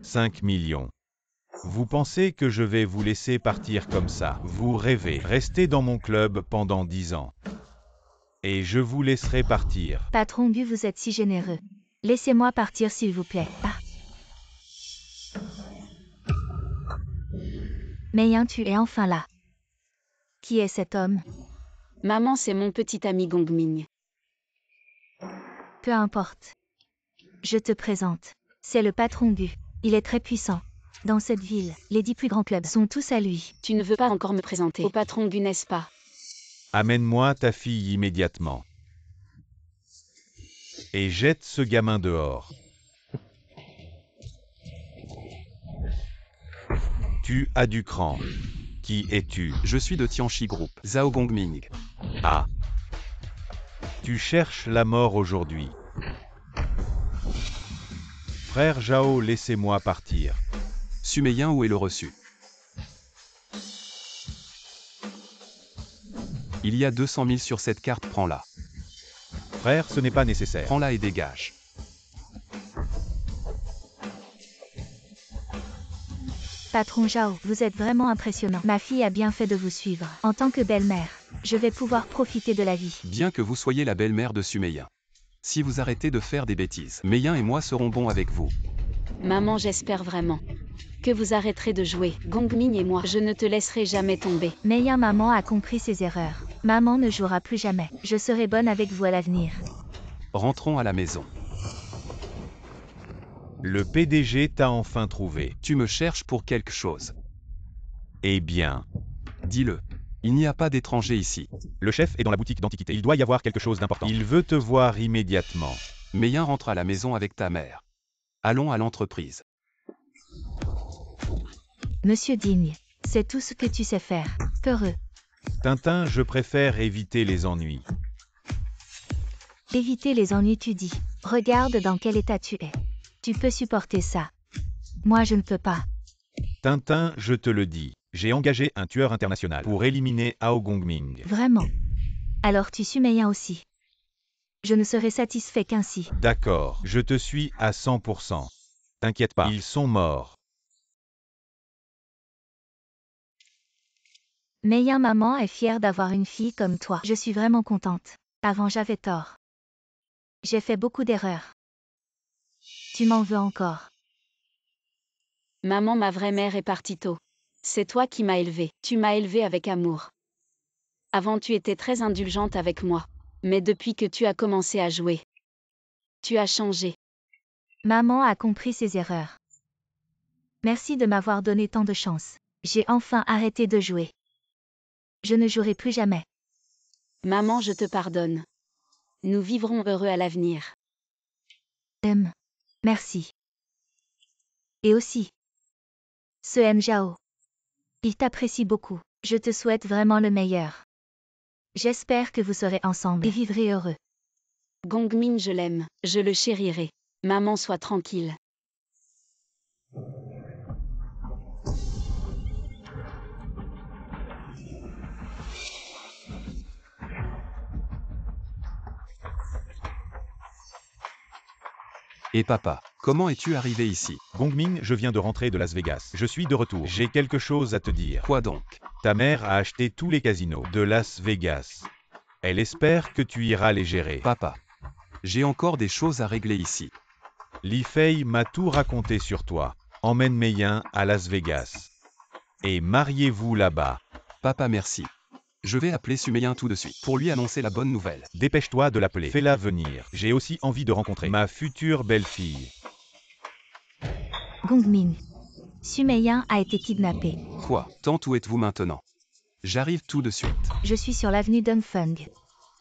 5 millions. Vous pensez que je vais vous laisser partir comme ça? Vous rêvez. Restez dans mon club pendant 10 ans. Et je vous laisserai partir.
Patron Bu, vous êtes si généreux. Laissez-moi partir s'il vous plaît. Ah. Meiyin, tu es enfin là. Qui est cet homme?
Maman, c'est mon petit ami Gongming.
Peu importe. Je te présente. C'est le patron Bu. Il est très puissant. Dans cette ville, les 10 plus grands clubs sont tous à lui.
Tu ne veux pas encore me présenter au patron Bu, n'est-ce pas?
Amène-moi ta fille immédiatement. Et jette ce gamin dehors. Tu as du cran. Qui es-tu?
Je suis de Tianchi Group, Zhao Gongming.
Ah. Tu cherches la mort aujourd'hui. Frère Zhao, laissez-moi partir.
Sumeyin, où est le reçu? Il y a 200 000 sur cette carte, prends-la.
Frère, ce n'est pas nécessaire.
Prends-la et dégage.
Patron Zhao, vous êtes vraiment impressionnant. Ma fille a bien fait de vous suivre. En tant que belle-mère, je vais pouvoir profiter de la vie.
Bien que vous soyez la belle-mère de Sumeyin. Si vous arrêtez de faire des bêtises, Meiyin et moi serons bons avec vous.
Maman, j'espère vraiment que vous arrêterez de jouer. Gongming et moi, je ne te laisserai jamais tomber.
Meiyin, maman a compris ses erreurs. Maman ne jouera plus jamais. Je serai bonne avec vous à l'avenir.
Rentrons à la maison.
Le PDG t'a enfin trouvé.
Tu me cherches pour quelque chose.
Eh bien,
Dis-le. Il n'y a pas d'étranger ici.
le chef est dans la boutique d'antiquité. Il doit y avoir quelque chose d'important. Il veut te voir immédiatement.
Meiyin rentre à la maison avec ta mère. Allons à l'entreprise.
Monsieur Digne, c'est tout ce que tu sais faire. Peureux.
Tintin, je préfère éviter les ennuis.
Éviter les ennuis, tu dis. Regarde dans quel état tu es. Tu peux supporter ça. Moi, je ne peux pas.
Tintin, je te le dis. J'ai engagé un tueur international pour éliminer Hao Gongming.
Vraiment. Alors tu suis Meiyin aussi. Je ne serai satisfait qu'ainsi.
D'accord, je te suis à 100%. T'inquiète pas, ils sont morts.
Meiyin, maman est fière d'avoir une fille comme toi. Je suis vraiment contente. Avant, j'avais tort. J'ai fait beaucoup d'erreurs. Tu m'en veux encore.
Maman, ma vraie mère est partie tôt. C'est toi qui m'as élevée. Tu m'as élevée avec amour. Avant, tu étais très indulgente avec moi. Mais depuis que tu as commencé à jouer, tu as changé.
Maman a compris ses erreurs. Merci de m'avoir donné tant de chance. J'ai enfin arrêté de jouer. Je ne jouerai plus jamais.
Maman, je te pardonne. Nous vivrons heureux à l'avenir.
Merci. Et aussi. Ce M. Zhao. Il t'apprécie beaucoup. Je te souhaite vraiment le meilleur. J'espère que vous serez ensemble et vivrez heureux.
Gongming, je l'aime. Je le chérirai. Maman, sois tranquille.
Et papa, comment es-tu arrivé ici?
Gongming, je viens de rentrer de Las Vegas. Je suis de retour. J'ai quelque chose à te dire.
Quoi donc?
Ta mère a acheté tous les casinos de Las Vegas. Elle espère que tu iras les gérer.
Papa, j'ai encore des choses à régler ici.
Li Fei m'a tout raconté sur toi. Emmène Meiyin à Las Vegas. Et mariez-vous là-bas.
Papa, merci. Je vais appeler Su Meiyin tout de suite pour lui annoncer la bonne nouvelle.
Dépêche-toi de l'appeler. Fais-la venir. J'ai aussi envie de rencontrer ma future belle-fille.
Gongming. Su Meiyin a été kidnappé.
Quoi? Tant où êtes-vous maintenant? J'arrive tout de suite.
Je suis sur l'avenue Dongfeng.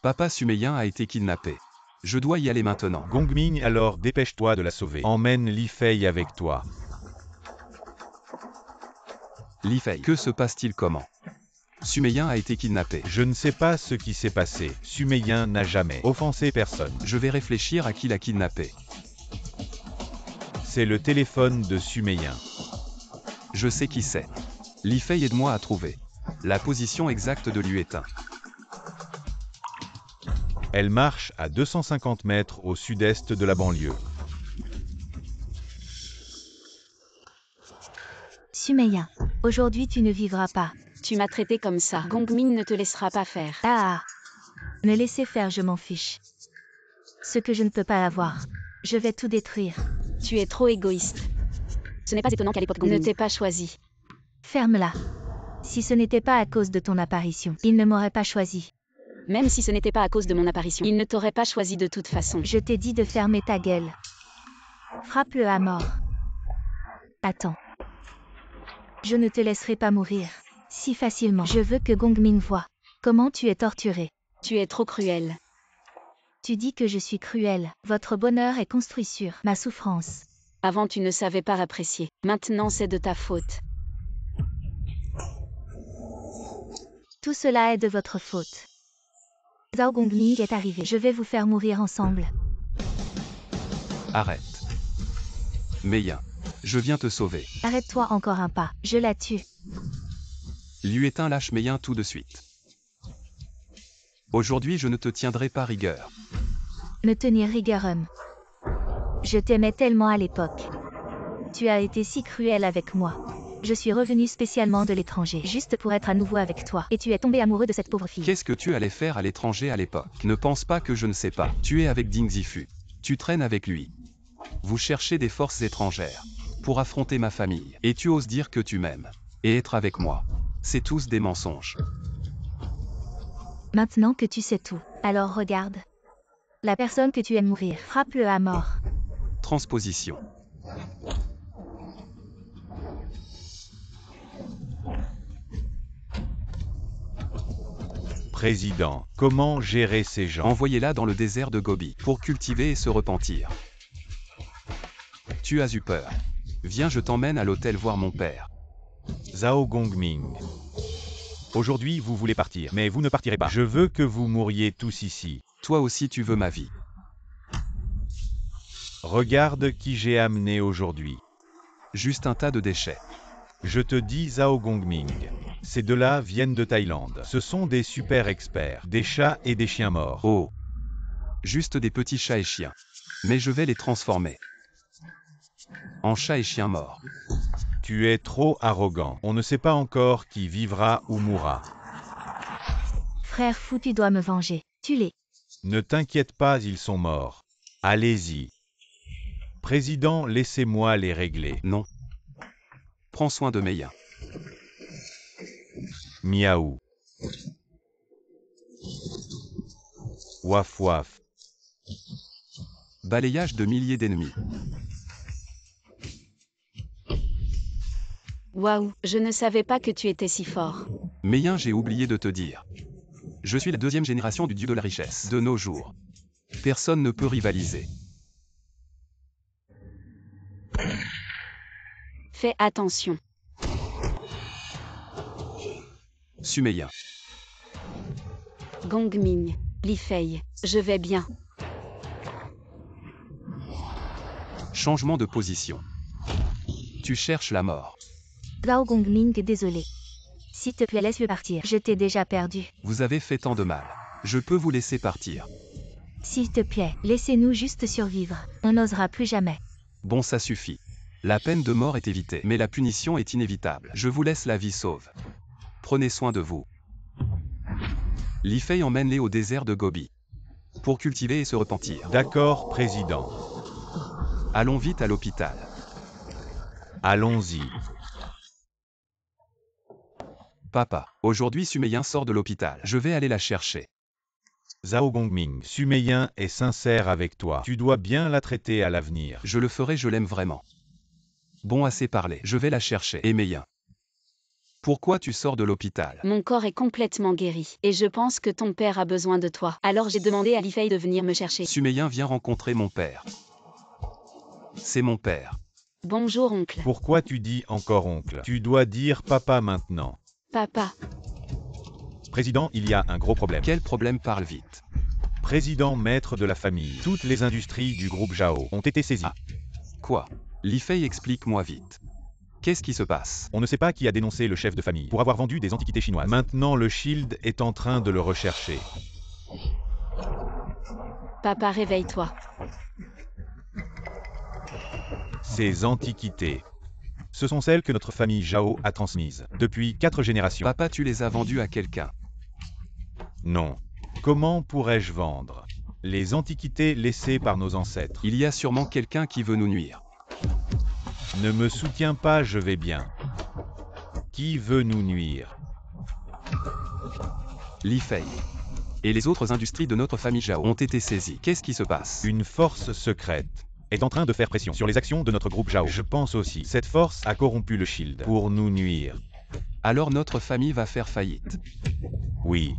Papa, Su Meiyin a été kidnappé. Je dois y aller maintenant.
Gongming, alors dépêche-toi de la sauver. Emmène Li Fei avec toi.
Li Fei, que se passe-t-il comment? Su Meiyin a été kidnappé.
Je ne sais pas ce qui s'est passé. Su Meiyin n'a jamais offensé personne.
Je vais réfléchir à qui l'a kidnappé.
C'est le téléphone de Su Meiyin.
Je sais qui c'est. Li Fei, aide-moi à trouver la position exacte de Luetin.
Elle marche à 250 mètres au sud-est de la banlieue.
Su Meiyin. Aujourd'hui tu ne vivras pas.
Tu m'as traité comme ça. Gongming ne te laissera pas faire.
Ah. Me laisser faire, je m'en fiche. Ce que je ne peux pas avoir. Je vais tout détruire.
Tu es trop égoïste.
Ce n'est pas étonnant qu'à l'époque
Ne
Gongming
t'ai pas choisi.
Ferme-la. Si ce n'était pas à cause de ton apparition, il ne m'aurait pas choisi.
Même si ce n'était pas à cause de mon apparition.
Il ne t'aurait pas choisi de toute façon. Je t'ai dit de fermer ta gueule. Frappe-le à mort. Attends. Je ne te laisserai pas mourir si facilement. Je veux que Gongming voie comment tu es torturé. Tu es trop cruel.
Tu dis que je suis cruel. Votre bonheur est construit sur ma souffrance.
Avant tu ne savais pas apprécier. Maintenant c'est de ta faute.
Tout cela est de votre faute. Zhao Gongming est arrivé. Je vais vous faire mourir ensemble.
Arrête. Meiyin, je viens te sauver.
Arrête-toi encore un pas. Je la tue.
Luetin, lâche Meiyin tout de suite. Aujourd'hui, je ne te tiendrai pas rigueur.
Me tenir rigueur, homme. Je t'aimais tellement à l'époque. Tu as été si cruel avec moi. Je suis revenu spécialement de l'étranger, juste pour être à nouveau avec toi. Et tu es tombé amoureux de cette pauvre fille.
Qu'est-ce que tu allais faire à l'étranger à l'époque? Ne pense pas que je ne sais pas. Tu es avec Ding Zifu. Tu traînes avec lui. Vous cherchez des forces étrangères pour affronter ma famille. Et tu oses dire que tu m'aimes et être avec moi. C'est tous des mensonges.
Maintenant que tu sais tout, alors regarde. La personne que tu aimes mourir, frappe-le à mort.
Transposition.
Président, comment gérer ces gens?
Envoyez-la dans le désert de Gobi pour cultiver et se repentir. Tu as eu peur. Viens, je t'emmène à l'hôtel voir mon père.
Zhao Gongming. Aujourd'hui, vous voulez partir, mais vous ne partirez pas. Je veux que vous mouriez tous ici.
Toi aussi tu veux ma vie.
Regarde qui j'ai amené aujourd'hui.
Juste un tas de déchets.
Je te dis Zhao Gongming. Ces deux-là viennent de Thaïlande. Ce sont des super experts, des chats et des chiens morts.
Oh. Juste des petits chats et chiens. Mais je vais les transformer en chats et chiens morts.
Tu es trop arrogant. On ne sait pas encore qui vivra ou mourra.
Frère fou, tu dois me venger. Tue-les.
Ne t'inquiète pas, ils sont morts. Allez-y. Président, laissez-moi les régler.
Non. Prends soin de Meilin.
Miaou. Waf waf.
Balayage de milliers d'ennemis.
Waouh, je ne savais pas que tu étais si fort.
Meilin, j'ai oublié de te dire. Je suis la deuxième génération du dieu de la richesse. De nos jours, personne ne peut rivaliser.
Fais attention.
Sumeyin.
Gongming, Li Fei, je vais bien.
Changement de position. Tu cherches la mort.
Zhao Gongming est désolé. S'il te plaît, laisse-le partir. Je t'ai déjà perdu.
Vous avez fait tant de mal. Je peux vous laisser partir.
S'il te plaît, laissez-nous juste survivre. On n'osera plus jamais.
Bon, ça suffit. La peine de mort est évitée, mais la punition est inévitable. Je vous laisse la vie sauve. Prenez soin de vous. Li Fei, emmène-les au désert de Gobi pour cultiver et se repentir.
D'accord, président.
Allons vite à l'hôpital.
Allons-y.
Papa, aujourd'hui Sumeyin sort de l'hôpital. Je vais aller la chercher.
Zhao Gongming, Sumeyin est sincère avec toi. Tu dois bien la traiter à l'avenir.
Je le ferai, je l'aime vraiment. Bon, assez parlé. Je vais la chercher. Et Meilin. Pourquoi tu sors de l'hôpital?
Mon corps est complètement guéri, et je pense que ton père a besoin de toi. Alors j'ai demandé à Li Fei de venir me chercher.
Sumeyin, viens rencontrer mon père. C'est mon père.
Bonjour oncle.
Pourquoi tu dis encore oncle? Tu dois dire papa maintenant.
Papa,
Président, il y a un gros problème.
Quel problème? Parle vite.
Président maître de la famille, toutes les industries du groupe Zhao ont été saisies.
Ah. Quoi? Li Fei, explique-moi vite. Qu'est-ce qui se passe?
On ne sait pas qui a dénoncé le chef de famille pour avoir vendu des antiquités chinoises. Maintenant, le Shield est en train de le rechercher.
papa, réveille-toi.
Ces antiquités, ce sont celles que notre famille Zhao a transmises depuis 4 générations.
Papa, tu les as vendues à quelqu'un?
Non. Comment pourrais-je vendre les antiquités laissées par nos ancêtres?
Il y a sûrement quelqu'un qui veut nous nuire.
Ne me soutiens pas, je vais bien. Qui veut nous nuire?
Li Fei et les autres industries de notre famille Zhao ont été saisies. Qu'est-ce qui se passe?
Une force secrète est en train de faire pression sur les actions de notre groupe Zhao. Je pense aussi. Cette force a corrompu le Shield pour nous nuire.
Alors notre famille va faire faillite.
Oui.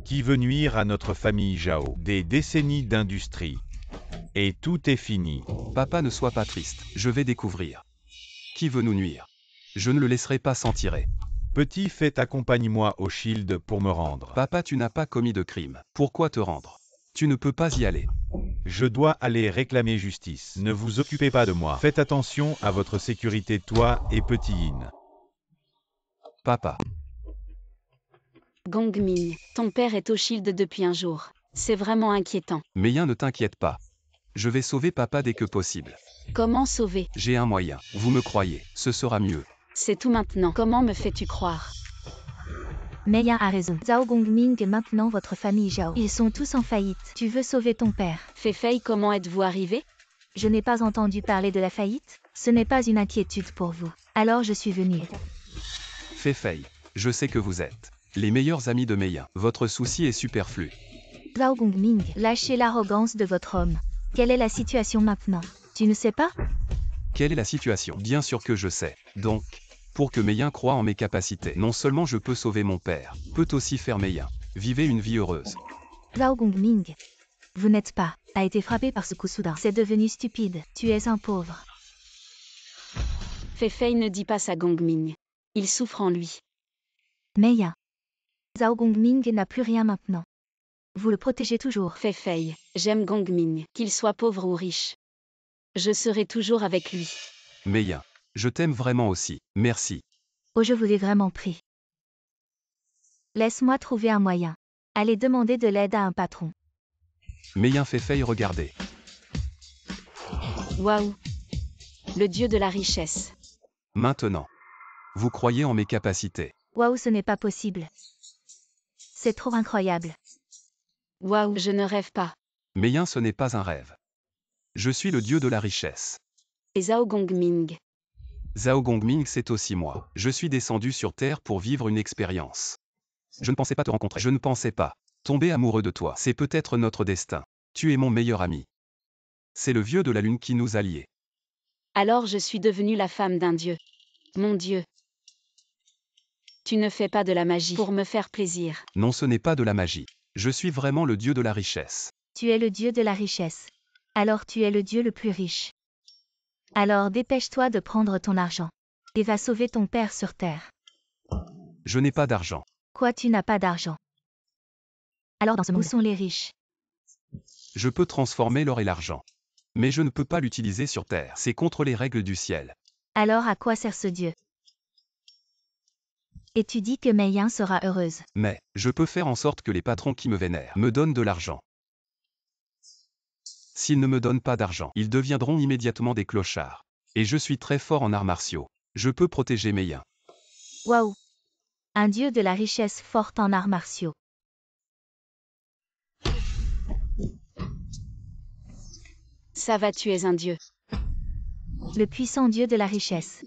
Qui veut nuire à notre famille Zhao? Des décennies d'industrie. Et tout est fini.
Papa, ne sois pas triste. Je vais découvrir. Qui veut nous nuire? Je ne le laisserai pas s'en tirer.
Petit, fais accompagne-moi au Shield pour me rendre.
Papa, tu n'as pas commis de crime. Pourquoi te rendre? Tu ne peux pas y aller.
Je dois aller réclamer justice. Ne vous occupez pas de moi. Faites attention à votre sécurité, toi et Petit Yin.
Papa.
Gongming, ton père est au Shield depuis un jour. C'est vraiment inquiétant.
Meilin, ne t'inquiète pas. Je vais sauver papa dès que possible.
Comment sauver?
J'ai un moyen. Vous me croyez, ce sera mieux.
C'est tout maintenant. Comment me fais-tu croire?
Mei a raison. Zhao Gongming est maintenant votre famille Zhao. Ils sont tous en faillite. Tu veux sauver ton père.
Fei, comment êtes-vous arrivé?
Je n'ai pas entendu parler de la faillite. Ce n'est pas une inquiétude pour vous. Alors je suis venue.
Fei, je sais que vous êtes les meilleurs amis de Mei. Votre souci est superflu.
Zhao Gongming, lâchez l'arrogance de votre homme. Quelle est la situation maintenant? Tu ne sais pas?
Quelle est la situation? Bien sûr que je sais. Donc, pour que Mei croie en mes capacités, non seulement je peux sauver mon père, peut aussi faire Mei. Vivez une vie heureuse.
Zhao Gongming, vous n'êtes pas, a été frappé par ce coup soudain. C'est devenu stupide. Tu es un pauvre.
Fei ne dit pas ça Gongming. Il souffre en lui.
Mei. Zhao Gongming n'a plus rien maintenant. Vous le protégez toujours.
Fei, j'aime Gongming, qu'il soit pauvre ou riche. Je serai toujours avec lui.
Mei, je t'aime vraiment aussi. Merci.
Oh, je vous l'ai vraiment pris. Laisse-moi trouver un moyen. Allez demander de l'aide à un patron.
Mei Fei, regardez.
Waouh! Le dieu de la richesse.
Maintenant. Vous croyez en mes capacités.
Waouh, ce n'est pas possible. C'est trop incroyable.
Waouh, je ne rêve pas.
Mei, ce n'est pas un rêve. Je suis le dieu de la richesse.
Et Zhao Gongming.
Zhao Gongming, c'est aussi moi. Je suis descendu sur Terre pour vivre une expérience. Je ne pensais pas te rencontrer. Je ne pensais pas tomber amoureux de toi. C'est peut-être notre destin. Tu es mon meilleur ami. C'est le vieux de la lune qui nous a liés.
Alors je suis devenue la femme d'un dieu. Mon dieu. Tu ne fais pas de la magie pour me faire plaisir.
Non, ce n'est pas de la magie. Je suis vraiment le dieu de la richesse.
Tu es le dieu de la richesse. Alors tu es le dieu le plus riche. Alors dépêche-toi de prendre ton argent. Et va sauver ton père sur Terre.
Je n'ai pas d'argent.
Quoi, tu n'as pas d'argent? Alors dans ce monde, où sont les riches?
Je peux transformer l'or et l'argent. Mais je ne peux pas l'utiliser sur Terre. C'est contre les règles du ciel.
Alors à quoi sert ce dieu? Et tu dis que Mei sera heureuse.
Mais, je peux faire en sorte que les patrons qui me vénèrent me donnent de l'argent. S'ils ne me donnent pas d'argent, ils deviendront immédiatement des clochards. Et je suis très fort en arts martiaux. Je peux protéger Mei.
Waouh! Un dieu de la richesse forte en arts martiaux.
Ça va, tu es un dieu.
Le puissant dieu de la richesse.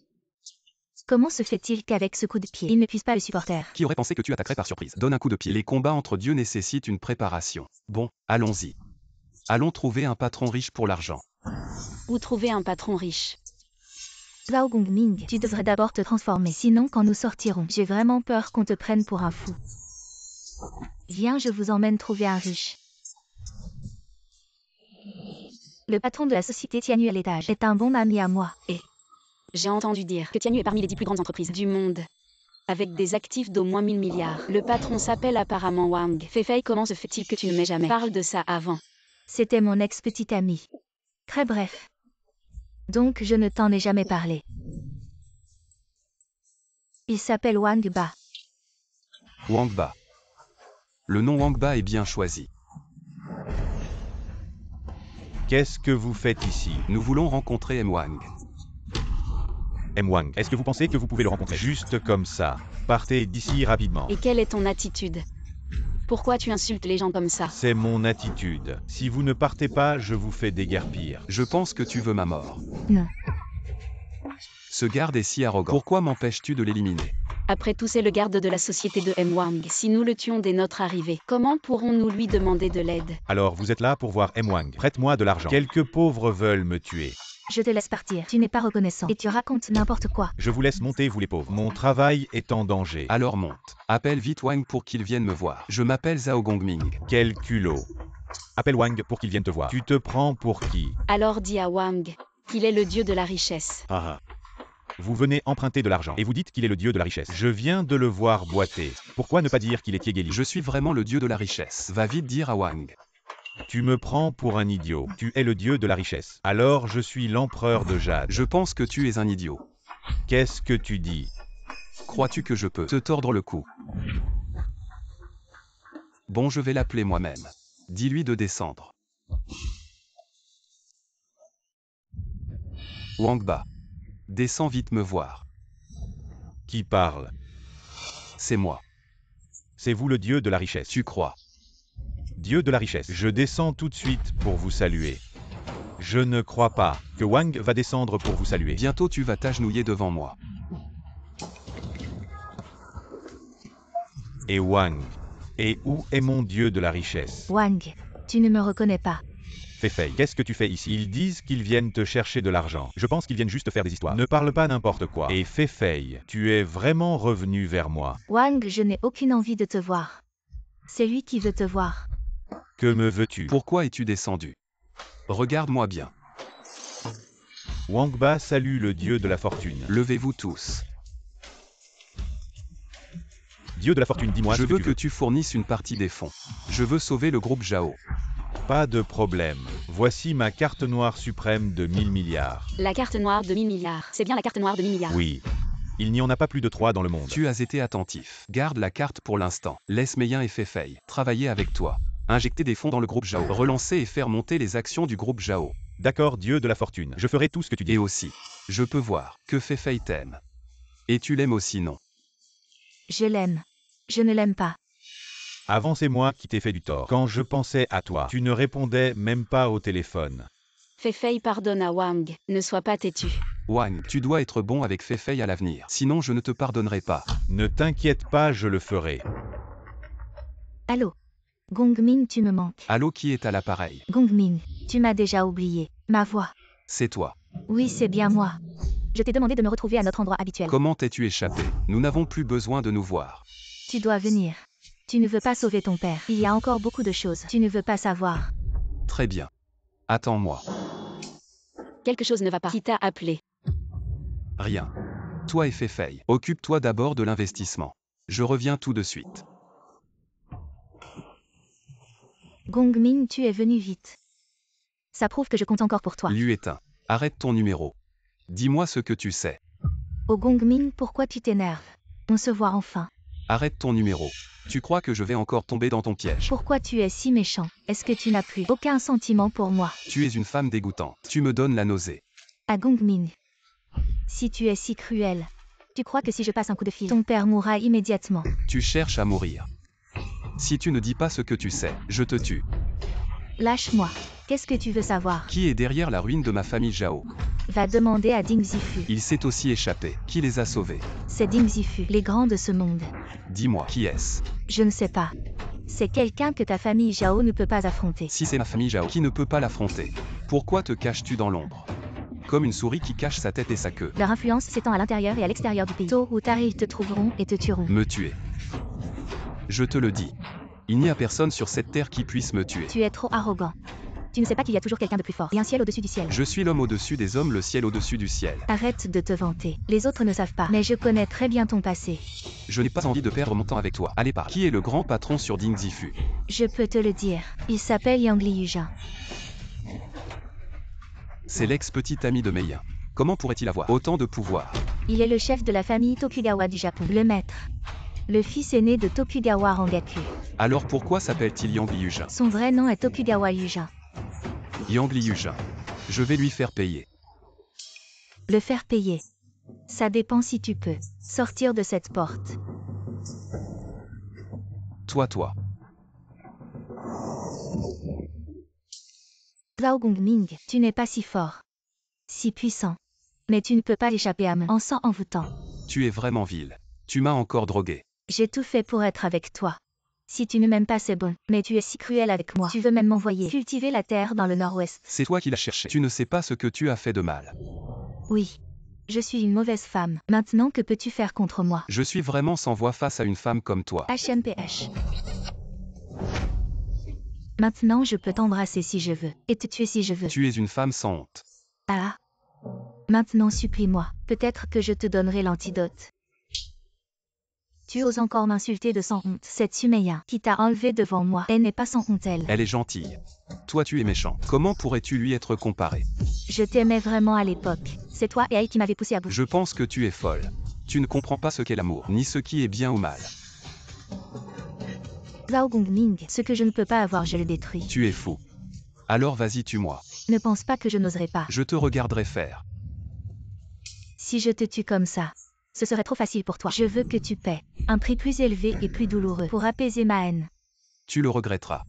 Comment se fait-il qu'avec ce coup de pied, il ne puisse pas le supporter?
Qui aurait pensé que tu attaquerais par surprise? Donne un coup de pied. Les combats entre dieux nécessitent une préparation. Bon, allons-y. Allons trouver un patron riche pour l'argent.
Où trouver un patron riche?
Zhao Gongming, tu devrais d'abord te transformer. Sinon, quand nous sortirons, j'ai vraiment peur qu'on te prenne pour un fou. Viens, je vous emmène trouver un riche. Le patron de la société Tianyu à l'étage est un bon ami à moi. Et
j'ai entendu dire que Tianyu est parmi les 10 plus grandes entreprises du monde. Avec des actifs d'au moins 1000 milliards. Le patron s'appelle apparemment Wang. Fei, comment se fait-il que tu ne m'aies jamais parlé de ça avant?
C'était mon ex-petit ami. Très bref. Donc je ne t'en ai jamais parlé. Il s'appelle Wang Ba.
Wang Ba. Le nom Wang Ba est bien choisi.
Qu'est-ce que vous faites ici?
Nous voulons rencontrer M. Wang.
M. Wang, est-ce que vous pensez que vous pouvez le rencontrer? Juste comme ça. Partez d'ici rapidement.
Et quelle est ton attitude? Pourquoi tu insultes les gens comme ça?
C'est mon attitude. Si vous ne partez pas, je vous fais déguerpir.
Je pense que tu veux ma mort.
Non.
Ce garde est si arrogant. Pourquoi m'empêches-tu de l'éliminer?
Après tout, c'est le garde de la société de M. Wang. Si nous le tuons dès notre arrivée, comment pourrons-nous lui demander de l'aide?
Alors vous êtes là pour voir M. Wang. Prête-moi de l'argent. Quelques pauvres veulent me tuer.
Je te laisse partir. Tu n'es pas reconnaissant. Et tu racontes n'importe quoi.
Je vous laisse monter, vous les pauvres. Mon travail est en danger.
Alors monte. Appelle vite Wang pour qu'il vienne me voir. Je m'appelle Zhao Gongming.
Quel culot. Appelle Wang pour qu'il vienne te voir. Tu te prends pour qui?
Alors dis à Wang qu'il est le dieu de la richesse.
Ah. Vous venez emprunter de l'argent et vous dites qu'il est le dieu de la richesse. Je viens de le voir boiter. Pourquoi ne pas dire qu'il est Tiegeli?
Je suis vraiment le dieu de la richesse. Va vite dire à Wang.
Tu me prends pour un idiot. Tu es le dieu de la richesse. Alors je suis l'empereur de Jade.
Je pense que tu es un idiot.
Qu'est-ce que tu dis?
Crois-tu que je peux te tordre le cou? Bon, je vais l'appeler moi-même. Dis-lui de descendre. Wang Ba. Descends vite me voir.
Qui parle?
C'est moi.
C'est vous le dieu de la richesse.
Tu crois?
Dieu de la richesse. Je descends tout de suite pour vous saluer. Je ne crois pas que Wang va descendre pour vous saluer.
Bientôt tu vas t'agenouiller devant moi.
Et Wang? Et où est mon dieu de la richesse?
Wang, tu ne me reconnais pas.
Fei, qu'est-ce que tu fais ici? Ils disent qu'ils viennent te chercher de l'argent. Je pense qu'ils viennent juste faire des histoires. Ne parle pas n'importe quoi. Et Fei, tu es vraiment revenu vers moi.
Wang, je n'ai aucune envie de te voir. C'est lui qui veut te voir.
Que me veux-tu?
Pourquoi es-tu descendu? Regarde-moi bien.
Wang Ba salue le dieu de la fortune.
Levez-vous tous.
Dieu de la fortune, dis-moi
Je
ce
veux
que
que tu fournisses une partie des fonds. Je veux sauver le groupe Zhao.
Pas de problème. Voici ma carte noire suprême de 1000 milliards.
La carte noire de 1000 milliards. C'est bien la carte noire de 1000 milliards.
Oui. Il n'y en a pas plus de 3 dans le monde.
Tu as été attentif. Garde la carte pour l'instant. Laisse Meilin et Fei travailler avec toi. Injecter des fonds dans le groupe Zhao. Relancer et faire monter les actions du groupe Zhao.
D'accord, dieu de la fortune. Je ferai tout ce que tu dis.
Et aussi, je peux voir que Fei t'aime. Et tu l'aimes aussi, non?
Je l'aime. Je ne l'aime pas.
Avant, c'est moi qui t'ai fait du tort. Quand je pensais à toi, tu ne répondais même pas au téléphone.
Fei pardonne à Wang, ne sois pas têtu.
Wang, tu dois être bon avec Fei à l'avenir. Sinon je ne te pardonnerai pas.
Ne t'inquiète pas, je le ferai.
Allô? Gongming, tu me manques.
Allô, qui est à l'appareil?
Gongming, tu m'as déjà oublié. Ma voix.
C'est toi.
Oui, c'est bien moi. Je t'ai demandé de me retrouver à notre endroit habituel.
Comment t'es-tu échappé? Nous n'avons plus besoin de nous voir.
Tu dois venir. Tu ne veux pas sauver ton père. Il y a encore beaucoup de choses. Tu ne veux pas savoir.
Très bien. Attends-moi.
Quelque chose ne va pas.
Qui t'a appelé?
Rien. Toi et Fei, occupe-toi d'abord de l'investissement. Je reviens tout de suite.
Gongming, tu es venu vite. Ça prouve que je compte encore pour toi.
Liu éteint. Arrête ton numéro. Dis-moi ce que tu sais.
Oh Gongming, pourquoi tu t'énerves? On se voit enfin.
Arrête ton numéro. Tu crois que je vais encore tomber dans ton piège?
Pourquoi tu es si méchant? Est-ce que tu n'as plus aucun sentiment pour moi?
Tu es une femme dégoûtante. Tu me donnes la nausée.
Ah Gongming. Si tu es si cruel. Tu crois que si je passe un coup de fil, ton père mourra immédiatement?
Tu cherches à mourir. Si tu ne dis pas ce que tu sais, je te tue.
Lâche-moi. Qu'est-ce que tu veux savoir?
Qui est derrière la ruine de ma famille Zhao?
Va demander à Ding Zifu.
Il s'est aussi échappé. Qui les a sauvés?
C'est Ding Zifu, les grands de ce monde.
Dis-moi, qui est-ce?
Je ne sais pas. C'est quelqu'un que ta famille Zhao ne peut pas affronter.
Si c'est ma famille Zhao qui ne peut pas l'affronter, pourquoi te caches-tu dans l'ombre? Comme une souris qui cache sa tête et sa queue.
Leur influence s'étend à l'intérieur et à l'extérieur du pays. Tôt ou tard, ils te trouveront et te tueront.
Me tuer. Je te le dis. Il n'y a personne sur cette terre qui puisse me tuer.
Tu es trop arrogant. Tu ne sais pas qu'il y a toujours quelqu'un de plus fort. Et un ciel au-dessus du ciel.
Je suis l'homme au-dessus des hommes, le ciel au-dessus du ciel.
Arrête de te vanter. Les autres ne savent pas. Mais je connais très bien ton passé.
Je n'ai pas envie de perdre mon temps avec toi. Allez parle. Qui est le grand patron sur Ding Zifu?
Je peux te le dire. Il s'appelle Yang Liuja.
C'est l'ex-petit ami de Meilin. Comment pourrait-il avoir autant de pouvoir?
Il est le chef de la famille Tokugawa du Japon. Le maître. Le fils aîné de Tokugawa Rangaku.
Alors pourquoi s'appelle-t-il Yang Liuja?
Son vrai nom est Tokugawa Yuja.
Yang Liuja. Je vais lui faire payer.
Le faire payer. Ça dépend si tu peux. Sortir de cette porte.
Toi.
Zhao Gongming, tu n'es pas si fort. Si puissant. Mais tu ne peux pas échapper à moi en s'envoûtant.
Tu es vraiment vil. Tu m'as encore drogué.
J'ai tout fait pour être avec toi. Si tu ne m'aimes pas, c'est bon. Mais tu es si cruel avec moi. Tu veux même m'envoyer cultiver la terre dans le nord-ouest.
C'est toi qui l'as cherché. Tu ne sais pas ce que tu as fait de mal.
Oui. Je suis une mauvaise femme. Maintenant, que peux-tu faire contre moi?
Je suis vraiment sans voix face à une femme comme toi.
HMPH. Maintenant, je peux t'embrasser si je veux. Et te tuer si je veux.
Tu es une femme sans honte.
Ah. Maintenant, supplie-moi. Peut-être que je te donnerai l'antidote. Tu oses encore m'insulter de sans honte. Cette Sumeya qui t'a enlevé devant moi, elle n'est pas sans honte, elle.
Elle est gentille. Toi tu es méchant. Comment pourrais-tu lui être comparé?
Je t'aimais vraiment à l'époque. C'est toi et Aïe qui m'avez poussé à bout.
Je pense que tu es folle. Tu ne comprends pas ce qu'est l'amour, ni ce qui est bien ou mal.
Zhao Gongming, ce que je ne peux pas avoir, je le détruis.
Tu es fou. Alors vas-y, tue-moi.
Ne pense pas que je n'oserais pas.
Je te regarderai faire.
Si je te tue comme ça, Ce serait trop facile pour toi. Je veux que tu paies un prix plus élevé et plus douloureux pour apaiser ma haine.
Tu le regretteras.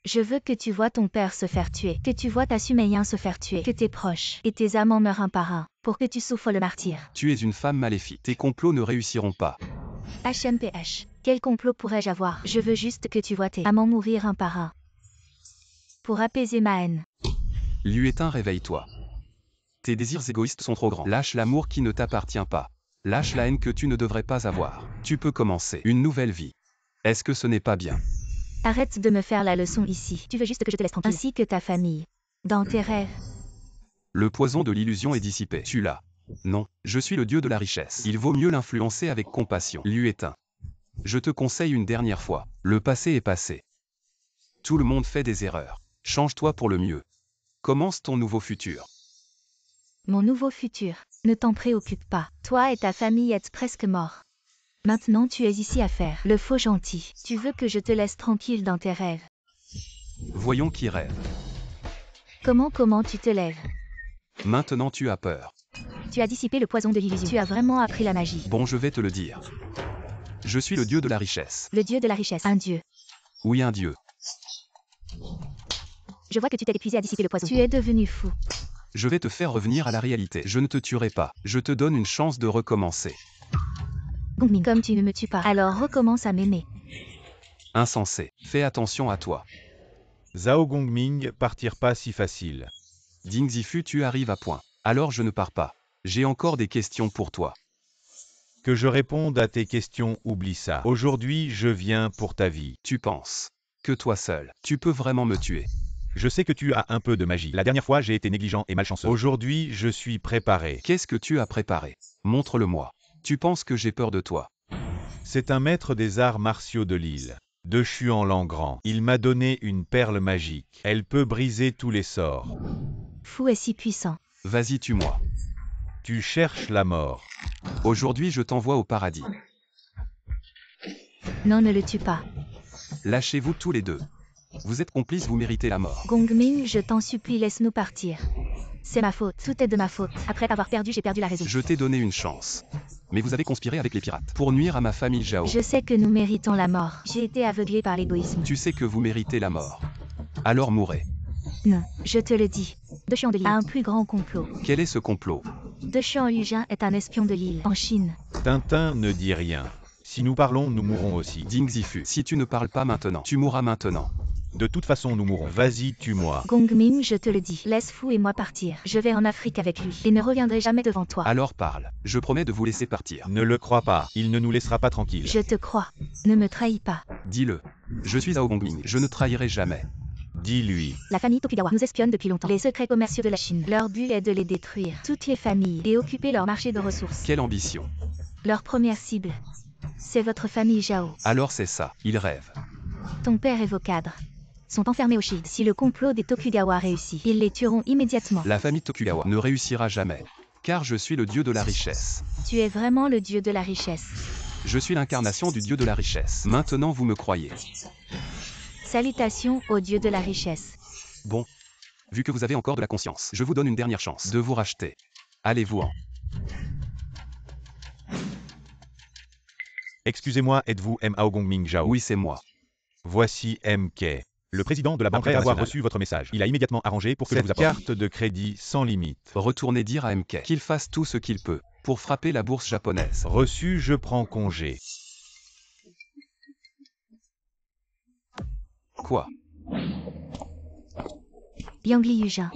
Je veux que tu vois ton père se faire tuer, que tu vois ta Sumeyin se faire tuer, que tes proches et tes amants meurent un par un, pour que tu souffres le martyre.
Tu es une femme maléfique. Tes complots ne réussiront pas.
HMPH. Quel complot pourrais-je avoir? Je veux juste que tu vois tes amants mourir un par un. Pour apaiser ma haine.
Luétin, réveille-toi. Tes désirs égoïstes sont trop grands. Lâche l'amour qui ne t'appartient pas. Lâche la haine que tu ne devrais pas avoir. Tu peux commencer une nouvelle vie. Est-ce que ce n'est pas bien?
Arrête de me faire la leçon ici. Tu veux juste que je te laisse tranquille. Ainsi que ta famille. Dans tes rêves.
Le poison de l'illusion est dissipé. Tu l'as. Non, je suis le dieu de la richesse. Il vaut mieux l'influencer avec compassion. Luétin. Je te conseille une dernière fois. Le passé est passé. Tout le monde fait des erreurs. Change-toi pour le mieux. Commence ton nouveau futur.
Mon nouveau futur. Ne t'en préoccupe pas. Toi et ta famille êtes presque morts. Maintenant tu es ici à faire le faux gentil. Tu veux que je te laisse tranquille dans tes rêves.
Voyons qui rêve.
Comment tu te lèves?
Maintenant tu as peur.
Tu as dissipé le poison de l'illusion. Tu as vraiment appris la magie.
Bon, je vais te le dire. Je suis le dieu de la richesse.
Le dieu de la richesse. Un dieu.
Oui, un dieu.
Je vois que tu t'es épuisé à dissiper le poison. Tu es devenu fou.
Je vais te faire revenir à la réalité. Je ne te tuerai pas. Je te donne une chance de recommencer.
Gongming, comme tu ne me tues pas, alors recommence à m'aimer.
Insensé. Fais attention à toi.
Zhao Gongming, partir pas si facile.
Ding Zifu, tu arrives à point. Alors je ne pars pas. J'ai encore des questions pour toi.
Que je réponde à tes questions, oublie ça. Aujourd'hui, je viens pour ta vie.
Tu penses que toi seul, tu peux vraiment me tuer?
Je sais que tu as un peu de magie. La dernière fois, j'ai été négligent et malchanceux. Aujourd'hui, je suis préparé.
Qu'est-ce que tu as préparé? Montre-le-moi. Tu penses que j'ai peur de toi?
C'est un maître des arts martiaux de l'île, de Chuan Langrand. Il m'a donné une perle magique. Elle peut briser tous les sorts.
Fou est si puissant.
Vas-y, tue-moi.
Tu cherches la mort.
Aujourd'hui, je t'envoie au paradis.
Non, ne le tue pas.
Lâchez-vous tous les deux. Vous êtes complices, vous méritez la mort.
Gongming, je t'en supplie, laisse-nous partir. C'est ma faute, tout est de ma faute. Après t'avoir perdu, j'ai perdu la raison.
Je t'ai donné une chance. Mais vous avez conspiré avec les pirates pour nuire à ma famille Zhao.
Je sais que nous méritons la mort. J'ai été aveuglé par l'égoïsme.
Tu sais que vous méritez la mort. Alors mourrez.
Non, je te le dis. De Chuan de l'île a un plus grand complot.
Quel est ce complot?
De Chuan Yujin est un espion de l'île, en Chine.
Tintin ne dit rien. Si nous parlons, nous mourrons aussi.
Ding Zifu, si tu ne parles pas maintenant, tu mourras maintenant.
De toute façon, nous mourrons. Vas-y, tue-moi.
Gongming, je te le dis. Laisse Fou et moi partir. Je vais en Afrique avec lui et ne reviendrai jamais devant toi.
Alors parle. Je promets de vous laisser partir.
Ne le crois pas. Il ne nous laissera pas tranquilles.
Je te crois. Ne me trahis pas.
Dis-le. Je suis Zhao Gongming. Je ne trahirai jamais.
Dis-lui.
La famille Tokugawa nous espionne depuis longtemps. Les secrets commerciaux de la Chine. Leur but est de les détruire. Toutes les familles et occuper leur marché de ressources.
Quelle ambition.
Leur première cible, c'est votre famille Zhao.
Alors c'est ça. Ils rêvent.
Ton père et vos cadres sont enfermés au Shide. Si le complot des Tokugawa réussit, ils les tueront immédiatement.
La famille Tokugawa ne réussira jamais. Car je suis le dieu de la richesse.
Tu es vraiment le dieu de la richesse.
Je suis l'incarnation du dieu de la richesse. Maintenant vous me croyez.
Salutations au dieu de la richesse.
Bon. Vu que vous avez encore de la conscience, je vous donne une dernière chance de vous racheter. Allez-vous-en.
Excusez-moi, êtes-vous Mao Gongming Zhao?
Oui, c'est moi.
Voici MK. Le président de la banque
Après
avoir
internationale.
reçu votre message. Il a immédiatement arrangé pour que je
Cette
vous apporte
carte
carte de crédit sans limite.
Retournez dire à MK qu'il fasse tout ce qu'il peut pour frapper la bourse japonaise.
Reçu, je prends congé.
Quoi?
Yangli Yujin.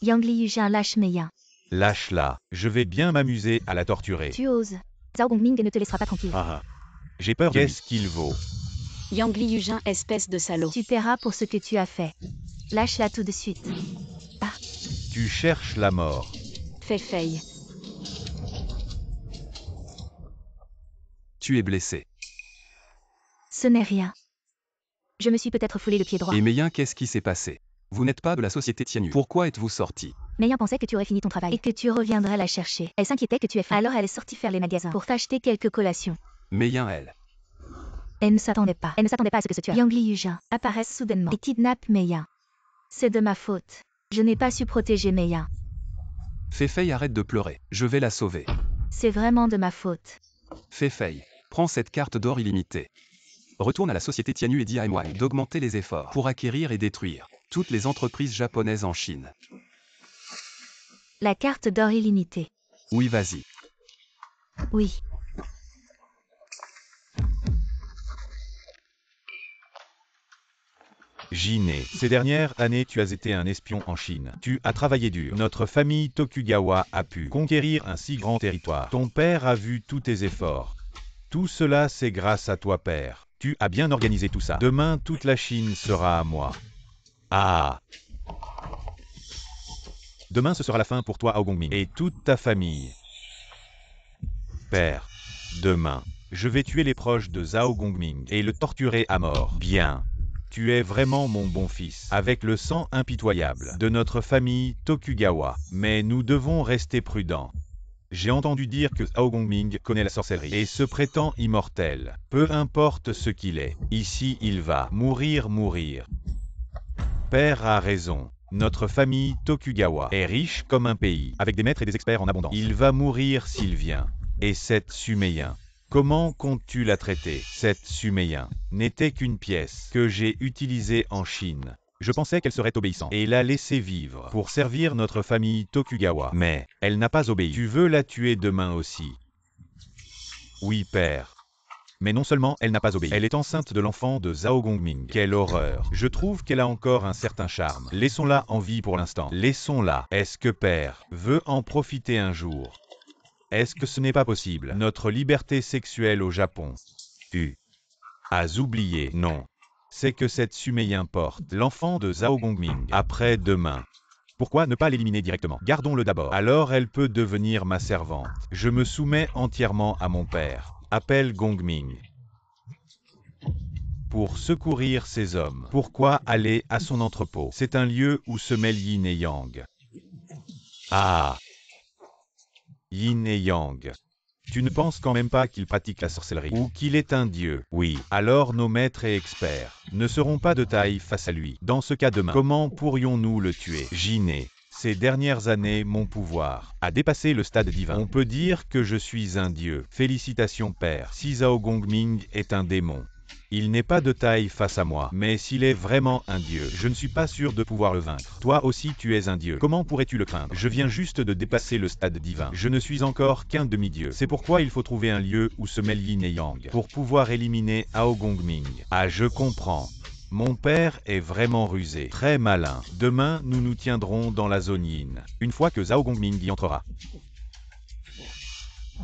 Yangli Yujin lâche Meyin.
Lâche-la. Je vais bien m'amuser à la torturer.
Tu oses. Zhao Gongming ne te laissera pas tranquille.
Ah ah. J'ai peur de lui. Qu'est-ce qu'il vaut?
Yangli Yujin, espèce de salaud.
Tu paieras pour ce que tu as fait. Lâche-la tout de suite.
Tu cherches la mort.
Fais faille.
Tu es blessé.
Ce n'est rien. Je me suis peut-être foulé le pied droit.
Et Meyin, qu'est-ce qui s'est passé? Vous n'êtes pas de la société Tianyu. Pourquoi êtes-vous sorti?
Meyin pensait que tu aurais fini ton travail et que tu reviendrais la chercher. Elle s'inquiétait que tu aies faim. Alors elle est sortie faire les magasins pour t'acheter quelques collations.
Meyin, elle.
Elle ne s'attendait pas. Elle ne s'attendait pas à ce que ce tueur, Yangli Yujin, apparaisse soudainement et kidnappe Meyin. C'est de ma faute. Je n'ai pas su protéger Meyin.
Fei arrête de pleurer. Je vais la sauver.
C'est vraiment de ma faute.
Fei, prends cette carte d'or illimitée. Retourne à la société Tianyu et dis à MY d'augmenter les efforts pour acquérir et détruire toutes les entreprises japonaises en Chine.
La carte d'or illimitée.
Oui, vas-y.
Oui.
Jiné, ces dernières années tu as été un espion en Chine. Tu as travaillé dur. Notre famille Tokugawa a pu conquérir un si grand territoire. Ton père a vu tous tes efforts. Tout cela c'est grâce à toi père. Tu as bien organisé tout ça. Demain toute la Chine sera à moi. Ah. Demain ce sera la fin pour toi Hao Gongming et toute ta famille. Père, demain, je vais tuer les proches de Zhao Gongming et le torturer à mort. Bien. Tu es vraiment mon bon fils, avec le sang impitoyable de notre famille Tokugawa. Mais nous devons rester prudents. J'ai entendu dire que Zhao Gongming connaît la sorcellerie et se prétend immortel. Peu importe ce qu'il est, ici il va mourir. Père a raison. Notre famille Tokugawa est riche comme un pays, avec des maîtres et des experts en abondance. Il va mourir s'il vient. Et cette Sumeyin, comment comptes-tu la traiter? Cette Sumeyin n'était qu'une pièce que j'ai utilisée en Chine. Je pensais qu'elle serait obéissante et la laisser vivre pour servir notre famille Tokugawa. Mais elle n'a pas obéi. Tu veux la tuer demain aussi? Oui, père. Mais non seulement elle n'a pas obéi, elle est enceinte de l'enfant de Zhao Gongming. Quelle horreur. Je trouve qu'elle a encore un certain charme. Laissons-la en vie pour l'instant. Laissons-la. Est-ce que père veut en profiter un jour? Est-ce que ce n'est pas possible? Notre liberté sexuelle au Japon. Tu as oublié, non. C'est que cette Sumeyin porte l'enfant de Zhao Gongming après demain. Pourquoi ne pas l'éliminer directement? Gardons-le d'abord. Alors elle peut devenir ma servante. Je me soumets entièrement à mon père. Appelle Gongming. Pour secourir ces hommes. Pourquoi aller à son entrepôt? C'est un lieu où se mêlent Yin et Yang. Ah. Yin et Yang. Tu ne penses quand même pas qu'il pratique la sorcellerie ou qu'il est un dieu? Oui. Alors nos maîtres et experts ne seront pas de taille face à lui. Dans ce cas demain, comment pourrions-nous le tuer? Jiné, ces dernières années, mon pouvoir a dépassé le stade divin. On peut dire que je suis un dieu. Félicitations père. Si Zhao Gongming est un démon, il n'est pas de taille face à moi, mais s'il est vraiment un dieu, je ne suis pas sûr de pouvoir le vaincre. Toi aussi tu es un dieu. Comment pourrais-tu le craindre? Je viens juste de dépasser le stade divin. Je ne suis encore qu'un demi-dieu. C'est pourquoi il faut trouver un lieu où se mêlent Yin et Yang pour pouvoir éliminer Zhao Gongming. Ah, je comprends. Mon père est vraiment rusé, très malin. Demain, nous nous tiendrons dans la zone Yin, une fois que Zhao Gongming y entrera.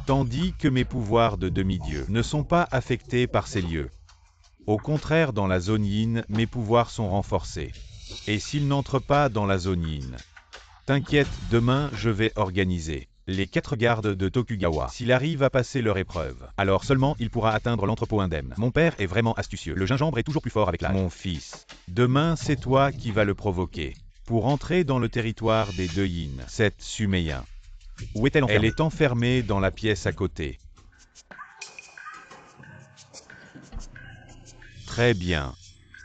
Tandis que mes pouvoirs de demi-dieu ne sont pas affectés par ces lieux. Au contraire, dans la zone Yin, mes pouvoirs sont renforcés. Et s'il n'entre pas dans la zone Yin, t'inquiète, demain je vais organiser les 4 gardes de Tokugawa. S'il arrive à passer leur épreuve, alors seulement il pourra atteindre l'entrepôt indemne. Mon père est vraiment astucieux. Le gingembre est toujours plus fort avec l'âge. Mon fils, demain c'est toi qui vas le provoquer. Pour entrer dans le territoire des 2 Yin, cette Sumeyin. Où est-elle enfermée? Elle est enfermée dans la pièce à côté. Très bien.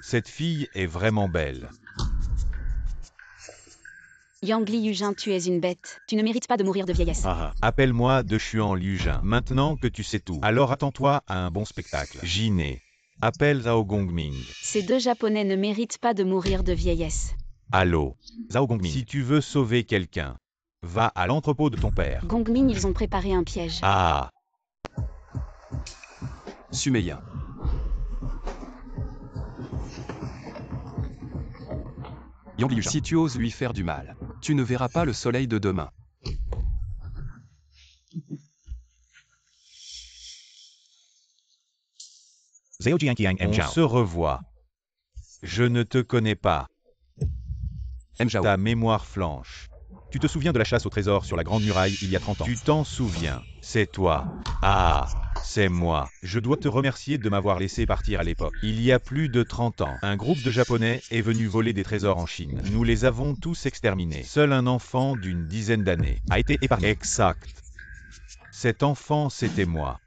Cette fille est vraiment belle.
Yang Li Yujin, tu es une bête. Tu ne mérites pas de mourir de vieillesse.
Appelle-moi de Xuan Liujin. Maintenant que tu sais tout, alors attends-toi à un bon spectacle. Jiné, appelle Zhao Gongming.
Ces 2 Japonais ne méritent pas de mourir de vieillesse.
Allô, Zhao Gongming. Si tu veux sauver quelqu'un, va à l'entrepôt de ton père.
Gongming, ils ont préparé un piège.
Ah.
Sumeyin. Yang Liu, si tu oses lui faire du mal, tu ne verras pas le soleil de demain.
On se revoit. Je ne te connais pas.
Mjao.
Ta mémoire flanche. Tu te souviens de la chasse au trésor sur la Grande Muraille il y a 30 ans? Tu t'en souviens. C'est toi. Ah, c'est moi. Je dois te remercier de m'avoir laissé partir à l'époque. Il y a plus de 30 ans, un groupe de Japonais est venu voler des trésors en Chine. Nous les avons tous exterminés. Seul un enfant d'une dizaine d'années a été épargné. Exact. Cet enfant, c'était moi.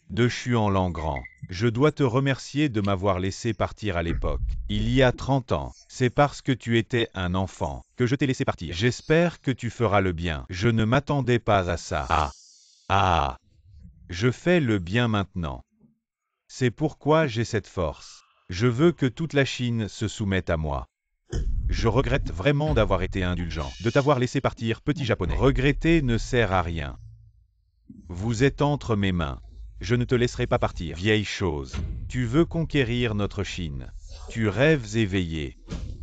De Chuan Langrand. Je dois te remercier de m'avoir laissé partir à l'époque. Il y a 30 ans. C'est parce que tu étais un enfant que je t'ai laissé partir. J'espère que tu feras le bien. Je ne m'attendais pas à ça. Ah. Je fais le bien maintenant. C'est pourquoi j'ai cette force. Je veux que toute la Chine se soumette à moi. Je regrette vraiment d'avoir été indulgent, de t'avoir laissé partir, petit japonais. Regretter ne sert à rien. Vous êtes entre mes mains. Je ne te laisserai pas partir, vieille chose. Tu veux conquérir notre Chine. Tu rêves éveillé.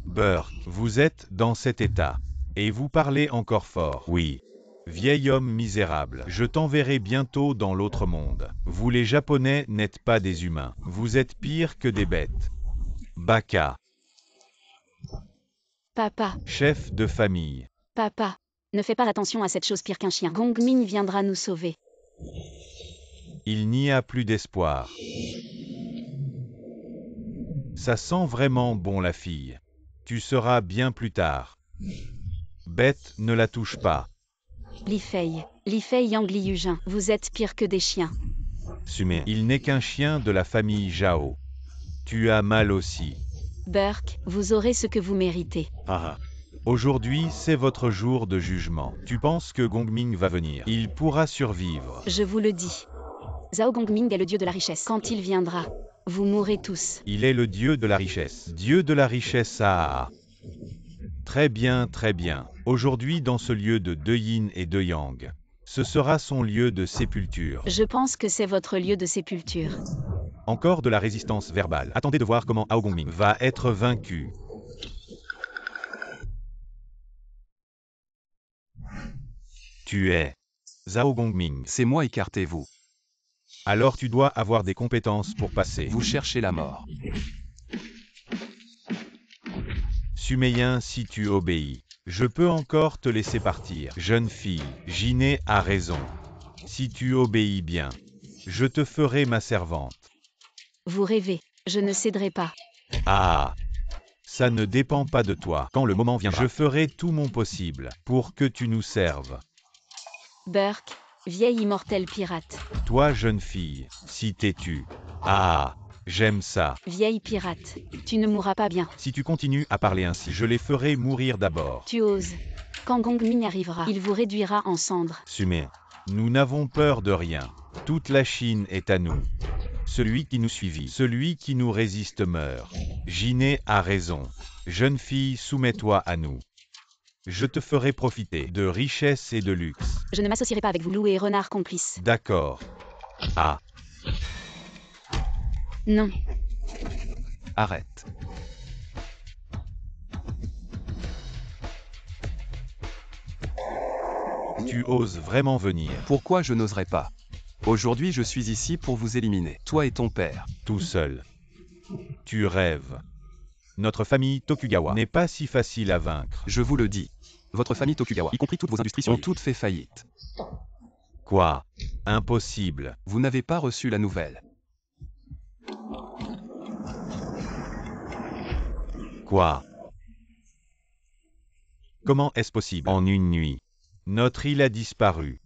Burke, vous êtes dans cet état. Et vous parlez encore fort. Oui. Vieil homme misérable, je t'enverrai bientôt dans l'autre monde. Vous les Japonais n'êtes pas des humains. Vous êtes pires que des bêtes. Baka.
Papa,
Chef de famille.
papa, ne fais pas attention à cette chose pire qu'un chien. Gongmin viendra nous sauver.
Il n'y a plus d'espoir. Ça sent vraiment bon la fille. Tu seras bien plus tard. Bête, ne la touche pas.
Li Fei Yang Liujin, vous êtes pire que des chiens.
Sumer, il n'est qu'un chien de la famille Zhao. Tu as mal aussi.
Burke, vous aurez ce que vous méritez.
Aujourd'hui, c'est votre jour de jugement. Tu penses que Gongming va venir. Il pourra survivre.
Je vous le dis. Zhao Gongming est le dieu de la richesse. Quand il viendra, vous mourrez tous.
Il est le dieu de la richesse. Dieu de la richesse Très bien, très bien. Aujourd'hui, dans ce lieu de deux yin et deux yang, ce sera son lieu de sépulture.
Je pense que c'est votre lieu de sépulture.
Encore de la résistance verbale. Attendez de voir comment Hao Gongming va être vaincu. Tu es Zhao Gongming.
C'est moi, écartez-vous.
Alors tu dois avoir des compétences pour passer.
Vous cherchez la mort.
Suméien, si tu obéis, je peux encore te laisser partir. Jeune fille, Jiné a raison. Si tu obéis bien, je te ferai ma servante.
Vous rêvez, je ne céderai pas.
Ça ne dépend pas de toi. Quand le moment viendra, je ferai tout mon possible pour que tu nous serves.
Burke, vieille immortelle pirate.
Toi, jeune fille, si têtue. J'aime ça.
Vieille pirate, tu ne mourras pas bien.
Si tu continues à parler ainsi, je les ferai mourir d'abord.
Tu oses. Quand Gongming arrivera, il vous réduira en cendres.
Sumer, nous n'avons peur de rien. Toute la Chine est à nous. Celui qui nous suivit, celui qui nous résiste meurt. Jiné a raison. Jeune fille, soumets-toi à nous. Je te ferai profiter de richesse et de luxe.
Je ne m'associerai pas avec vous, loup et renard complices.
D'accord.
Non.
Arrête.
Tu oses vraiment venir.
Pourquoi je n'oserais pas? Aujourd'hui, je suis ici pour vous éliminer, toi et ton père.
Tout seul. Tu rêves. Notre famille Tokugawa n'est pas si facile à vaincre.
Je vous le dis. Votre famille Tokugawa, y compris toutes vos industries, ont toutes fait faillite.
Quoi? Impossible.
Vous n'avez pas reçu la nouvelle.
Quoi? Comment est-ce possible? En une nuit, notre île a disparu.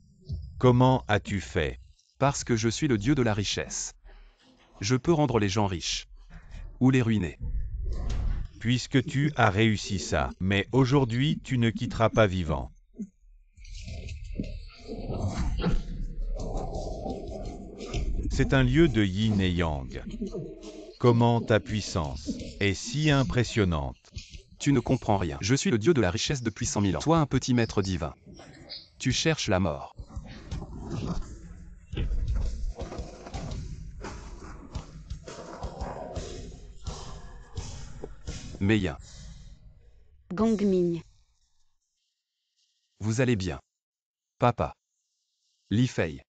Comment as-tu fait?
Parce que je suis le dieu de la richesse. Je peux rendre les gens riches. Ou les ruiner.
Puisque tu as réussi ça, mais aujourd'hui tu ne quitteras pas vivant. C'est un lieu de yin et yang. Comment ta puissance est si impressionnante?
Tu ne comprends rien. Je suis le dieu de la richesse depuis 100 000 ans. Toi un petit maître divin. Tu cherches la mort. Meien.
Gongming.
Vous allez bien. Papa. Li Fei.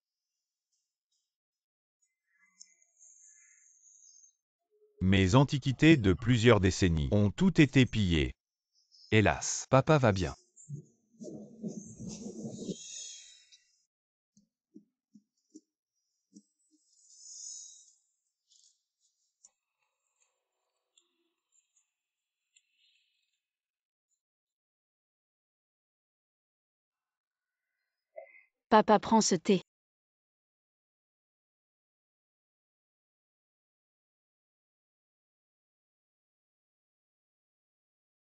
Mes antiquités de plusieurs décennies ont toutes été pillées.
Hélas, papa va bien.
Papa prend ce thé.